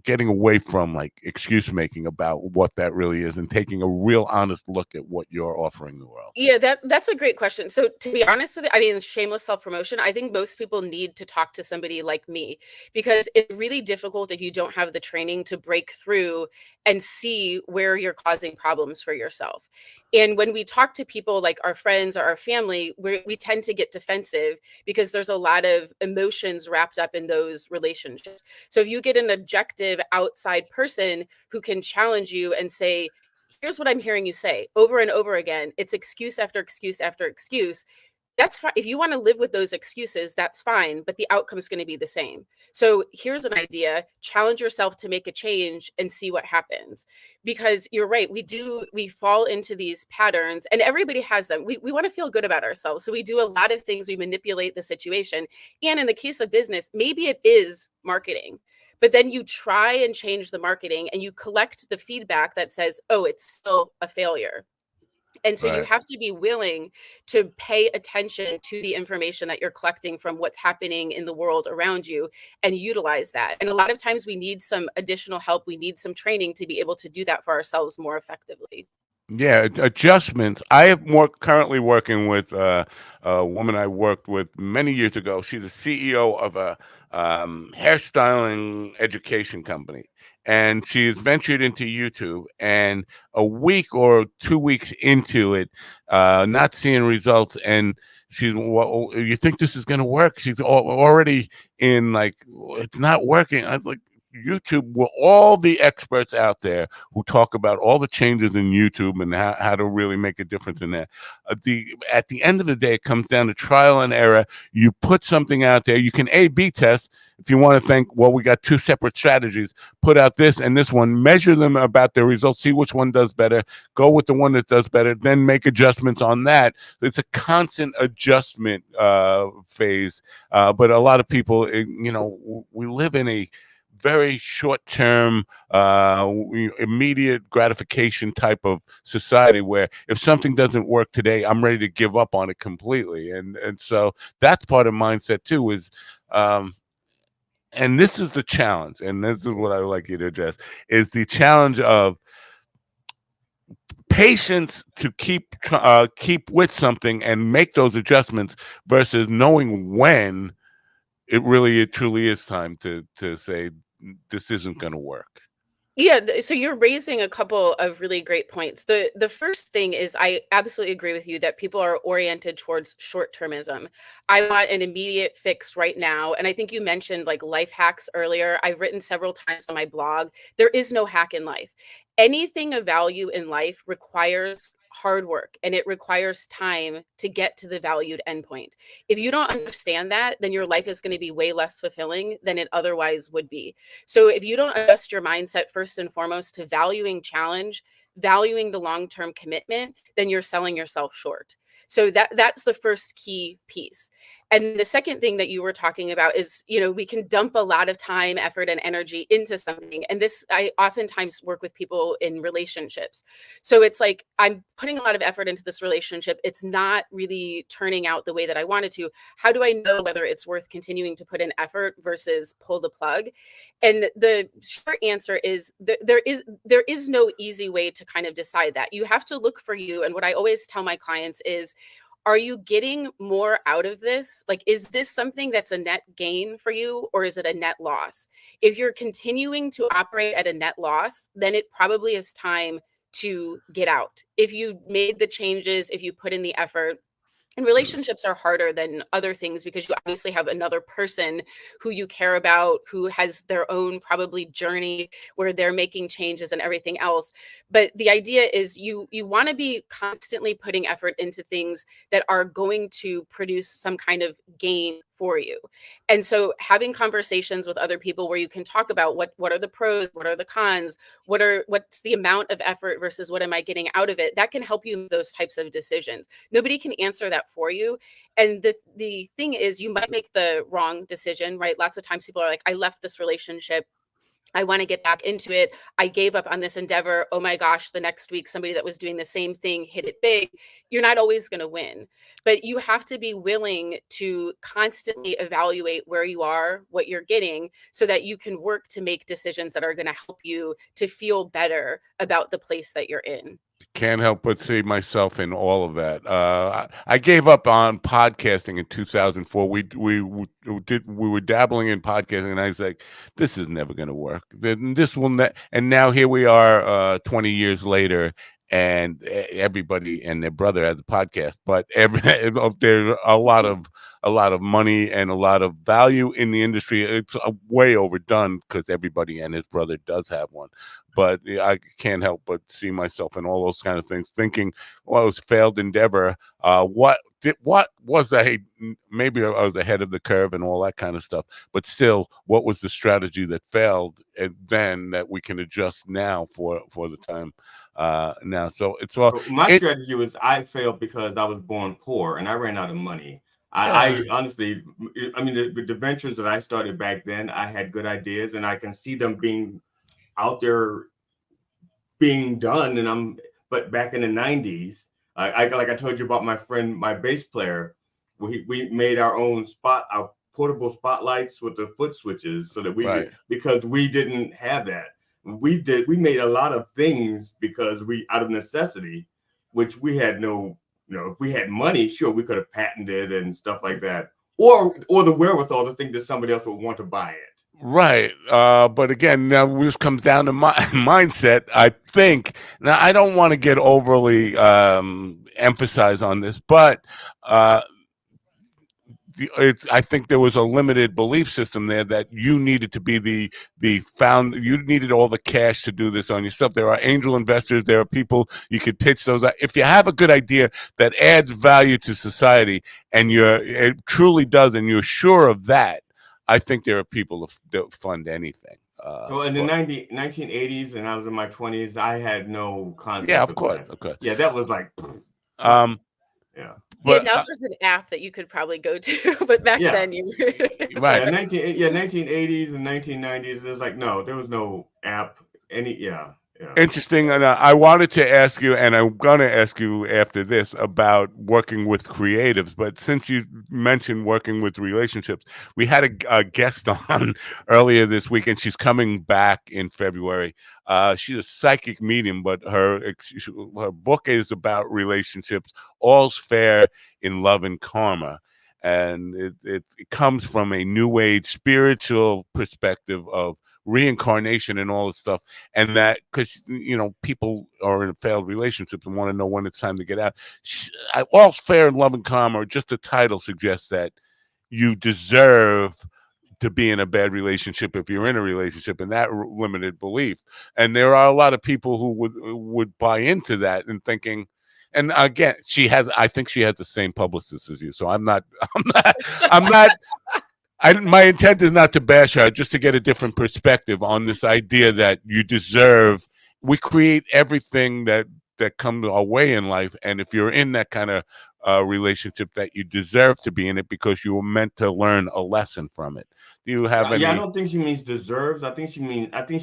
getting away from like excuse making about what that really is and taking a real honest look at what you're offering the world?
Yeah, that's a great question. So to be honest with you, I mean, shameless self-promotion, I think most people need to talk to somebody like me because it's really difficult if you don't have the training to break through and see where you're causing problems for yourself. And when we talk to people like our friends or our family, we tend to get defensive because there's a lot of emotions wrapped up in those relationships. So if you get an objective outside person who can challenge you and say, here's what I'm hearing you say over and over again. It's excuse after excuse after excuse. That's fine. If you want to live with those excuses, that's fine, but the outcome is going to be the same. So here's an idea, challenge yourself to make a change and see what happens. Because you're right, we fall into these patterns and everybody has them. We want to feel good about ourselves. So we do a lot of things, we manipulate the situation. And in the case of business, maybe it is marketing. But then you try and change the marketing and you collect the feedback that says, oh, it's still a failure. And so you
Right.
have to be willing to pay attention to the information that you're collecting from what's happening in the world around you and utilize that. And a lot of times we need some additional help. We need some training to be able to do that for ourselves more effectively.
Yeah, adjustments. I am more currently working with a woman I worked with many years ago. She's the CEO of a hairstyling education company, and she has ventured into YouTube. And a week or 2 weeks into it, not seeing results, and she's, well, you think this is going to work? She's already in like, it's not working. I was like, YouTube, with all the experts out there who talk about all the changes in YouTube and how to really make a difference in that. At the end of the day, it comes down to trial and error. You put something out there, you can A/B test if you want to think, well, we got two separate strategies. Put out this and this one, measure them about their results, see which one does better, go with the one that does better, then make adjustments on that. It's a constant adjustment phase. But a lot of people, we live in a very short-term, immediate gratification type of society where if something doesn't work today, I'm ready to give up on it completely. And so that's part of mindset too. Is and this is the challenge, and this is what I would like you to address: is the challenge of patience to keep with something and make those adjustments versus knowing when it truly is time to say this isn't going to work.
Yeah, so you're raising a couple of really great points. The first thing is I absolutely agree with you that people are oriented towards short-termism. I want an immediate fix right now. And I think you mentioned like life hacks earlier. I've written several times on my blog. There is no hack in life. Anything of value in life requires hard work and it requires time to get to the valued endpoint. If you don't understand that, then your life is going to be way less fulfilling than it otherwise would be. So if you don't adjust your mindset first and foremost to valuing challenge, valuing the long-term commitment, then you're selling yourself short. So that's the first key piece. And the second thing that you were talking about is, we can dump a lot of time, effort, and energy into something. And this, I oftentimes work with people in relationships. So it's like, I'm putting a lot of effort into this relationship. It's not really turning out the way that I wanted to. How do I know whether it's worth continuing to put in effort versus pull the plug? And the short answer is there is no easy way to kind of decide that. You have to look for you. And what I always tell my clients is, are you getting more out of this? Like, is this something that's a net gain for you or is it a net loss? If you're continuing to operate at a net loss, then it probably is time to get out. If you made the changes, if you put in the effort, And relationships are harder than other things because you obviously have another person who you care about, who has their own probably journey where they're making changes and everything else. But the idea is you want to be constantly putting effort into things that are going to produce some kind of gain for you. And so having conversations with other people where you can talk about what are the pros, what are the cons, what's the amount of effort versus what am I getting out of it, that can help you make those types of decisions. Nobody can answer that for you. And the thing is, you might make the wrong decision, right? Lots of times people are like, I left this relationship, I want to get back into it, I gave up on this endeavor, oh my gosh, the next week somebody that was doing the same thing hit it big. You're not always going to win, but you have to be willing to constantly evaluate where you are, what you're getting, so that you can work to make decisions that are going to help you to feel better about the place that you're in.
Can't help but see myself in all of that. I gave up on podcasting in 2004. We were dabbling in podcasting, and I was like, "This is never going to work. This will not." And now here we are, 20 years later, and everybody and their brother has a podcast. But there's a lot of money and a lot of value in the industry. It's way overdone because everybody and his brother does have one. But I can't help but see myself in all those kind of things, thinking, well, it was a failed endeavor. What was I? Maybe I was ahead of the curve and all that kind of stuff. But still, what was the strategy that failed, and then that we can adjust now for the time now? So it's all.
My strategy was I failed because I was born poor and I ran out of money. I honestly, I mean, the ventures that I started back then, I had good ideas and I can see them being out there being done. But back in the 90s, like I told you about my friend, my bass player, we made our portable spotlights with the foot switches so that because we didn't have that. We made a lot of things because out of necessity, which we had no, if we had money, sure, we could have patented and stuff like that, or the wherewithal to think that somebody else would want to buy it.
Right. But again, now this comes down to my mindset. I think now I don't want to get overly emphasize on this, but I think there was a limited belief system there that you needed to be you needed all the cash to do this on yourself. There are angel investors. There are people you could pitch those. If you have a good idea that adds value to society and it truly does, and you're sure of that, I think there are people that fund anything.
So in the 1980s, and I was in my 20s, I had no concept.
Yeah, of course.
That.
Okay.
Yeah, that was like.
Yeah. But now there's an app that you could probably go to, but back then you
right.
1980s and 1990s. There's like there was no app. Yeah.
Interesting. And I wanted to ask you, and I'm going to ask you after this about working with creatives. But since you mentioned working with relationships, we had a guest on earlier this week, and she's coming back in February. She's a psychic medium, but her book is about relationships. All's fair in love and karma. And it comes from a new age spiritual perspective of reincarnation and all this stuff, and that because people are in failed relationships and want to know when it's time to get out. All's fair in love and karma, or just the title suggests that you deserve to be in a bad relationship if you're in a relationship, in that limited belief. And there are a lot of people who would buy into that and thinking. And again, I think she has the same publicist as you. So I'm not. My intent is not to bash her, just to get a different perspective on this idea that you deserve. We create everything that comes our way in life, and if you're in that kind of relationship, that you deserve to be in it because you were meant to learn a lesson from it. Do you have any?
Yeah, I don't think she means deserves. I think she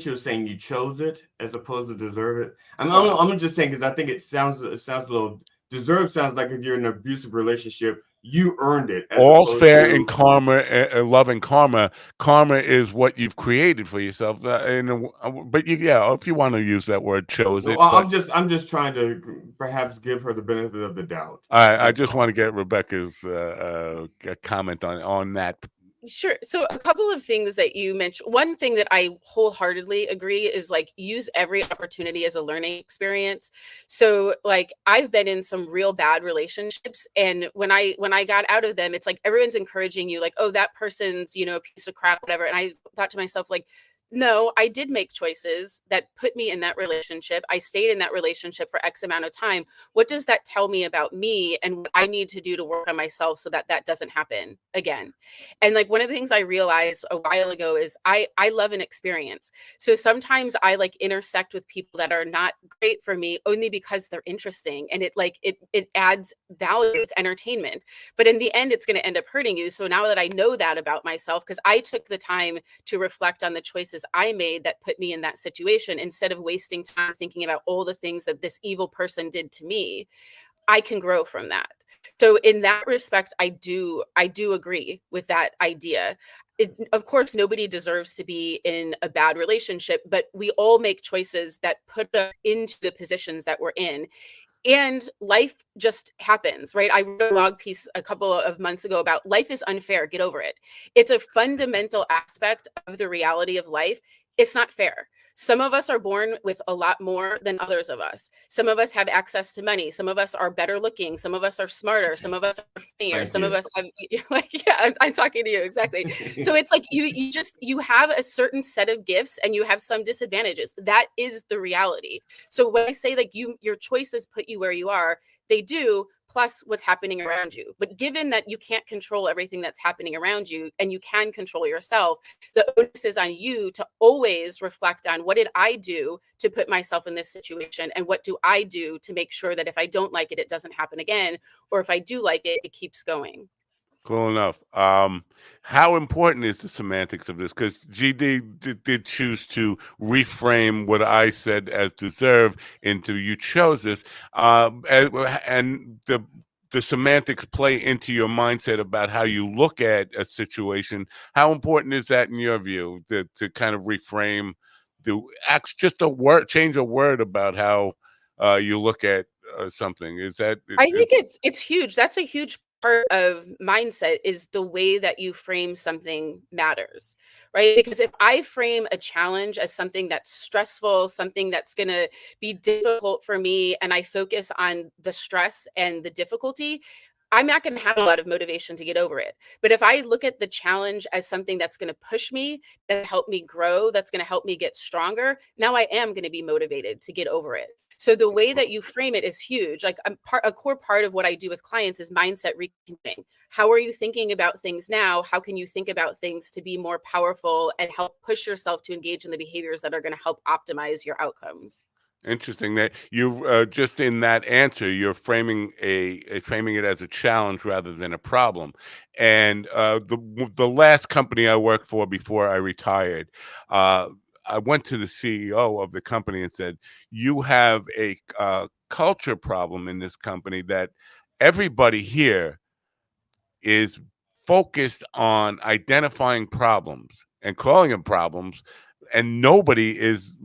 was saying you chose it as opposed to deserve it. I'm just saying because I think it sounds a little. Deserve sounds like if you're in an abusive relationship, you earned it.
All's fair in karma, love and karma. Karma is what you've created for yourself. But if you want to use that word, chose it.
I'm just trying to perhaps give her the benefit of the doubt.
I just want to get Rebecca's comment on that.
Sure. So a couple of things that you mentioned. One thing that I wholeheartedly agree is like use every opportunity as a learning experience. So like I've been in some real bad relationships, and when I got out of them, it's like everyone's encouraging you like, "Oh, that person's, a piece of crap, whatever." And I thought to myself like, no, I did make choices that put me in that relationship. I stayed in that relationship for X amount of time. What does that tell me about me and what I need to do to work on myself so that that doesn't happen again? And like one of the things I realized a while ago is I love an experience. So sometimes I like intersect with people that are not great for me only because they're interesting, and it adds value, it's entertainment. But in the end it's going to end up hurting you. So now that I know that about myself, because I took the time to reflect on the choices I made that put me in that situation instead of wasting time thinking about all the things that this evil person did to me, I can grow from that. So in that respect, I do agree with that idea. Of course, nobody deserves to be in a bad relationship, but we all make choices that put us into the positions that we're in. And life just happens, right? I wrote a blog piece a couple of months ago about life is unfair, get over it. It's a fundamental aspect of the reality of life. It's not fair. Some of us are born with a lot more than others of us. Some of us have access to money. Some of us are better looking. Some of us are smarter. Some of us are funnier.
Thank
Some of
you.
us have like, yeah, I'm talking to you exactly. So it's like you have a certain set of gifts and you have some disadvantages. That is the reality. So when I say like your choices put you where you are, they do, plus what's happening around you. But given that you can't control everything that's happening around you and you can control yourself, the onus is on you to always reflect on what did I do to put myself in this situation, and what do I do to make sure that if I don't like it, it doesn't happen again, or if I do like it, it keeps going.
Cool enough. How important is the semantics of this? Because GD did choose to reframe what I said as deserve into you chose this, and the semantics play into your mindset about how you look at a situation. How important is that in your view to kind of reframe the acts? Just a word, change a word about how you look at something. Is that
I think
is
it's huge. That's a huge part of mindset is the way that you frame something matters, right? Because if I frame a challenge as something that's stressful, something that's going to be difficult for me, and I focus on the stress and the difficulty, I'm not going to have a lot of motivation to get over it. But if I look at the challenge as something that's going to push me, that help me grow, that's going to help me get stronger, now I am going to be motivated to get over it. So the way that you frame it is huge. Like a core part of what I do with clients is mindset reconditioning. How are you thinking about things now? How can you think about things to be more powerful and help push yourself to engage in the behaviors that are going to help optimize your outcomes?
interesting that you just in that answer, you're framing framing it as a challenge rather than a problem. And the last company I worked for before I retired, uh, I went to the CEO of the company and said, "You have a culture problem in this company that everybody here is focused on identifying problems and calling them problems, and nobody is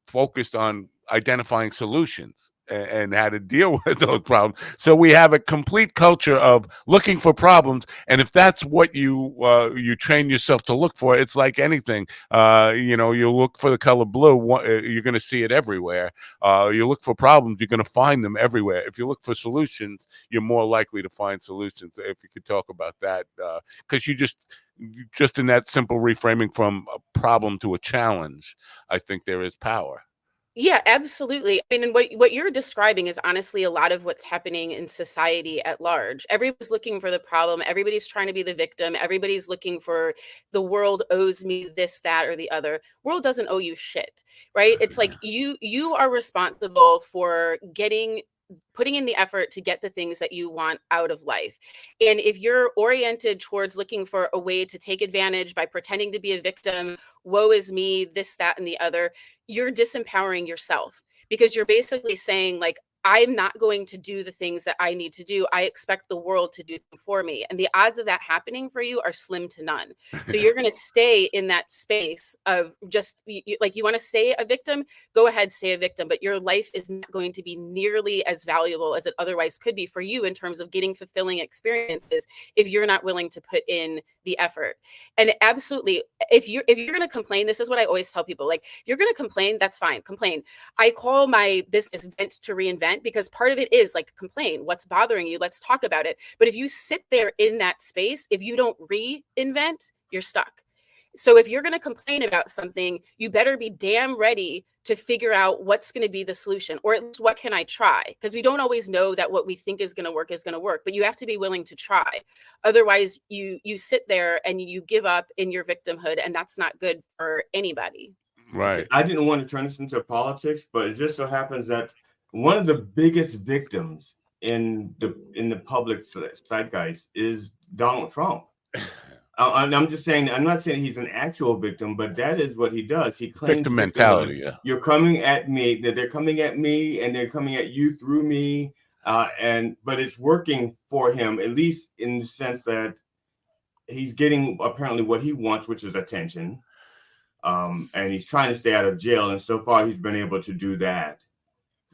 focused on identifying solutions and how to deal with those problems. So we have a complete culture of looking for problems, and if that's what you train yourself to look for, it's like anything. You look for the color blue, you're going to see it everywhere. You look for problems, you're going to find them everywhere. If you look for solutions, you're more likely to find solutions. If you could talk about that, because just in that simple reframing from a problem to a challenge, I think there is power.
Yeah, absolutely. I mean, and what you're describing is honestly a lot of what's happening in society at large. Everybody's looking for the problem. Everybody's trying to be the victim. Everybody's looking for the world owes me this, that, or the other. World doesn't owe you shit, right? It's like you are responsible for putting in the effort to get the things that you want out of life. And if you're oriented towards looking for a way to take advantage by pretending to be a victim, woe is me, this, that, and the other, you're disempowering yourself, because you're basically saying like, I'm not going to do the things that I need to do. I expect the world to do them for me. And the odds of that happening for you are slim to none. So you're going to stay in that space of just like, you want to stay a victim, go ahead, stay a victim. But your life is not going to be nearly as valuable as it otherwise could be for you in terms of getting fulfilling experiences if you're not willing to put in the effort. And absolutely, if you're going to complain, this is what I always tell people, like, you're going to complain, that's fine, complain. I call my business Vent to Reinvent, because part of it is like, complain, what's bothering you, let's talk about it. But if you sit there in that space, if you don't reinvent, you're stuck. So if you're going to complain about something, you better be damn ready to figure out what's going to be the solution, or at least what can I try? Because we don't always know that what we think is going to work, but you have to be willing to try. Otherwise, you sit there and you give up in your victimhood, and that's not good for anybody.
Right.
Okay, I didn't want to turn this into politics, but it just so happens that one of the biggest victims in the public zeitgeist is Donald Trump. I'm just saying, I'm not saying he's an actual victim, but that is what he does. He claims
Victim mentality. Yeah.
You're coming at me, that they're coming at me, and they're coming at you through me. But it's working for him, at least in the sense that he's getting apparently what he wants, which is attention. And he's trying to stay out of jail. And so far, he's been able to do that.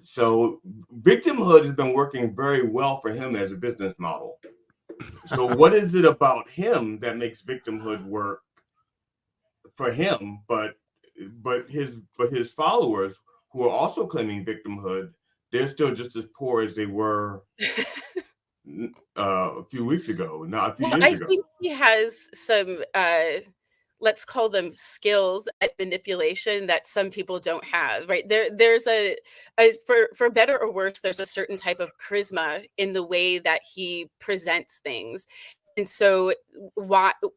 So victimhood has been working very well for him as a business model. So what is it about him that makes victimhood work for him, but his followers, who are also claiming victimhood, they're still just as poor as they were a few weeks ago, not a few years ago.
I think he has some let's call them skills at manipulation that some people don't have, right? There's a for better or worse, there's a certain type of charisma in the way that he presents things. And so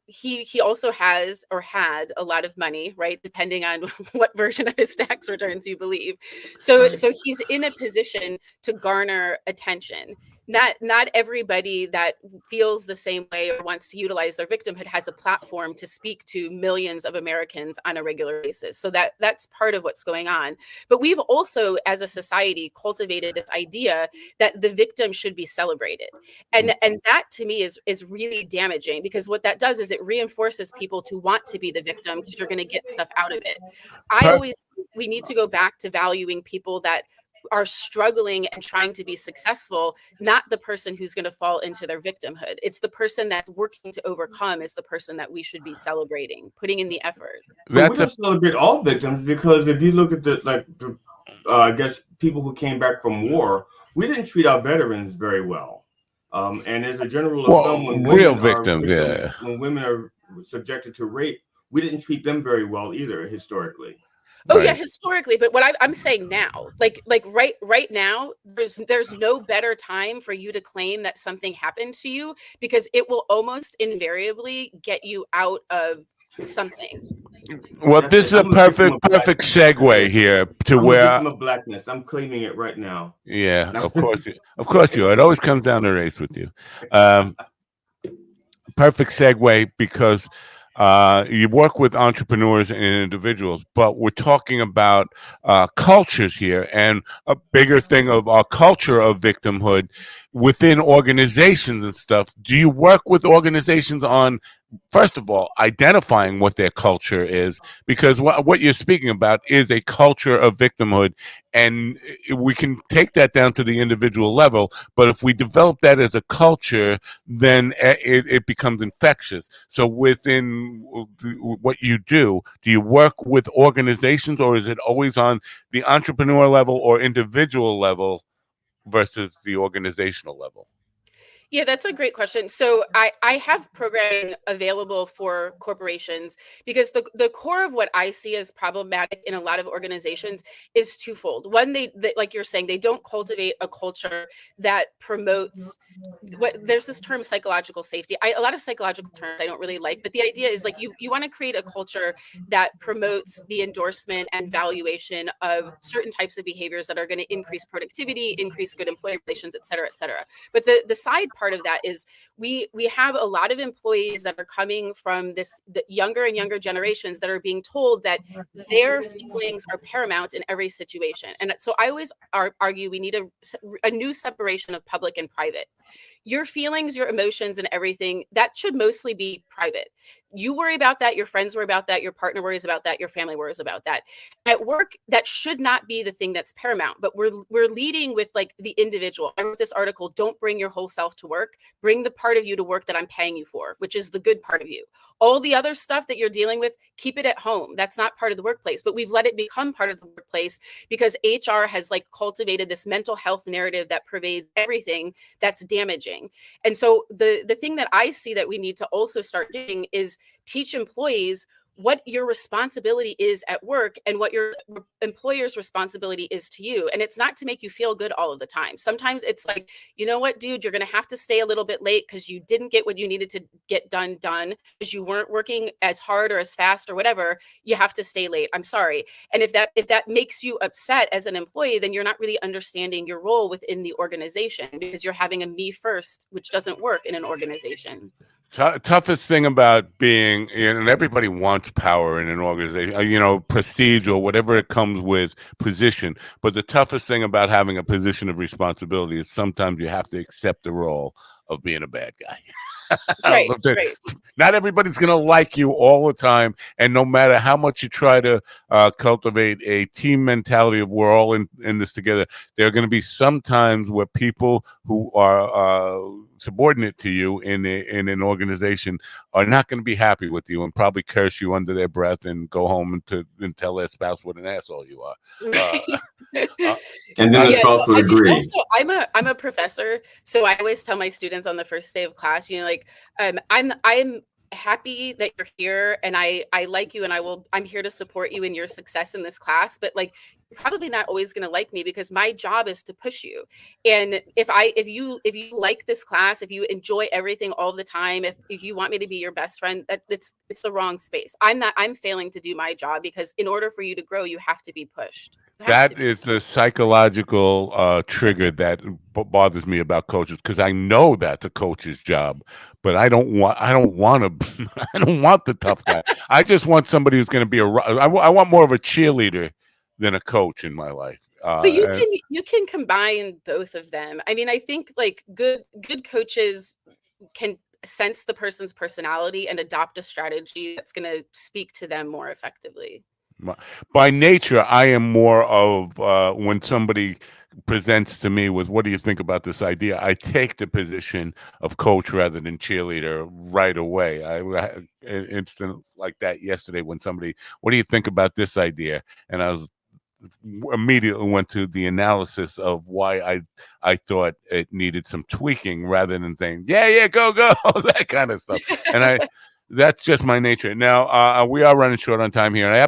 he also has, or had, a lot of money, right? Depending on what version of his tax returns you believe. So he's in a position to garner attention. Not everybody that feels the same way or wants to utilize their victimhood has a platform to speak to millions of Americans on a regular basis. So that's part of what's going on. But we've also, as a society, cultivated this idea that the victim should be celebrated. And that, to me, is really damaging, because what that does is it reinforces people to want to be the victim, because you're going to get stuff out of it. We need to go back to valuing people that are struggling and trying to be successful, not the person who's going to fall into their victimhood. It's the person that's working to overcome is the person that we should be celebrating, putting in the effort.
But we don't celebrate all victims, because if you look at I guess people who came back from war, we didn't treat our veterans very well. And as a general rule of thumb, when women are subjected to rape, we didn't treat them very well either, historically.
Oh, right. Yeah, historically, but what I'm saying now, like right now, there's no better time for you to claim that something happened to you, because it will almost invariably get you out of something.
Well, this is a perfect segue here to where
I'm a victim of blackness. I'm claiming it right now.
Yeah, of course you are. It always comes down to race with you. Perfect segue, because you work with entrepreneurs and individuals, but we're talking about cultures here, and a bigger thing of our culture of victimhood within organizations and stuff. Do you work with organizations on, first of all, identifying what their culture is? Because what you're speaking about is a culture of victimhood, and we can take that down to the individual level. But if we develop that as a culture, then it becomes infectious. So within what you do you work with organizations, or is it always on the entrepreneur level or individual level versus the organizational level?
Yeah, that's a great question. So I have programming available for corporations, because the core of what I see as problematic in a lot of organizations is twofold. One, they like you're saying, they don't cultivate a culture that promotes there's this term, psychological safety. A lot of psychological terms I don't really like, but the idea is, like, you want to create a culture that promotes the endorsement and valuation of certain types of behaviors that are going to increase productivity, increase good employee relations, et cetera, et cetera. But the side part of that is we have a lot of employees that are coming from the younger and younger generations that are being told that their feelings are paramount in every situation. And so I always argue we need a new separation of public and private. your feelings, your emotions, and everything, that should mostly be private. You worry about that, your friends worry about that, your partner worries about that, your family worries about that. At work, that should not be the thing that's paramount, but we're leading with like the individual. I wrote this article, don't bring your whole self to work, bring the part of you to work that I'm paying you for, which is the good part of you. All the other stuff that you're dealing with, keep it at home. That's not part of the workplace, but we've let it become part of the workplace because HR has like cultivated this mental health narrative that pervades everything that's damaging. And so the thing that I see that we need to also start doing is teach employees what your responsibility is at work and what your employer's responsibility is to you. And it's not to make you feel good all of the time. Sometimes it's like, you know what, dude, you're going to have to stay a little bit late because you didn't get what you needed to get done because you weren't working as hard or as fast or whatever. You have to stay late. I'm sorry. And if that makes you upset as an employee, then you're not really understanding your role within the organization because you're having a me first, which doesn't work in an organization.
Toughest thing about being, and everybody wants power in an organization, prestige or whatever it comes with, position. But the toughest thing about having a position of responsibility is sometimes you have to accept the role of being a bad guy.
Right, right.
Not everybody's going to like you all the time. And no matter how much you try to cultivate a team mentality of we're all in this together, there are going to be some times where people who are subordinate to you in an organization are not going to be happy with you and probably curse you under their breath and go home and tell their spouse what an asshole you are.
And then the spouse would agree.
Also, I'm a professor, so I always tell my students on the first day of class, I'm happy that you're here and I like you and I'm here to support you in your success in this class, but like you're probably not always going to like me because my job is to push you. And if you like this class, if you enjoy everything all the time, if you want me to be your best friend, it's the wrong space. I'm failing to do my job because in order for you to grow, you have to be pushed.
That is the psychological trigger that bothers me about coaches, because I know that's a coach's job, but I don't want to. I don't want the tough guy. I just want somebody who's going to be I want more of a cheerleader than a coach in my life.
But you can combine both of them. I mean, I think like good coaches can sense the person's personality and adopt a strategy that's going to speak to them more effectively.
By nature, I am more of when somebody presents to me with, what do you think about this idea? I take the position of coach rather than cheerleader right away. I had an incident like that yesterday when somebody, what do you think about this idea? And I was immediately went to the analysis of why I thought it needed some tweaking rather than saying, yeah, go, that kind of stuff. And that's just my nature. Now, we are running short on time here, and I have to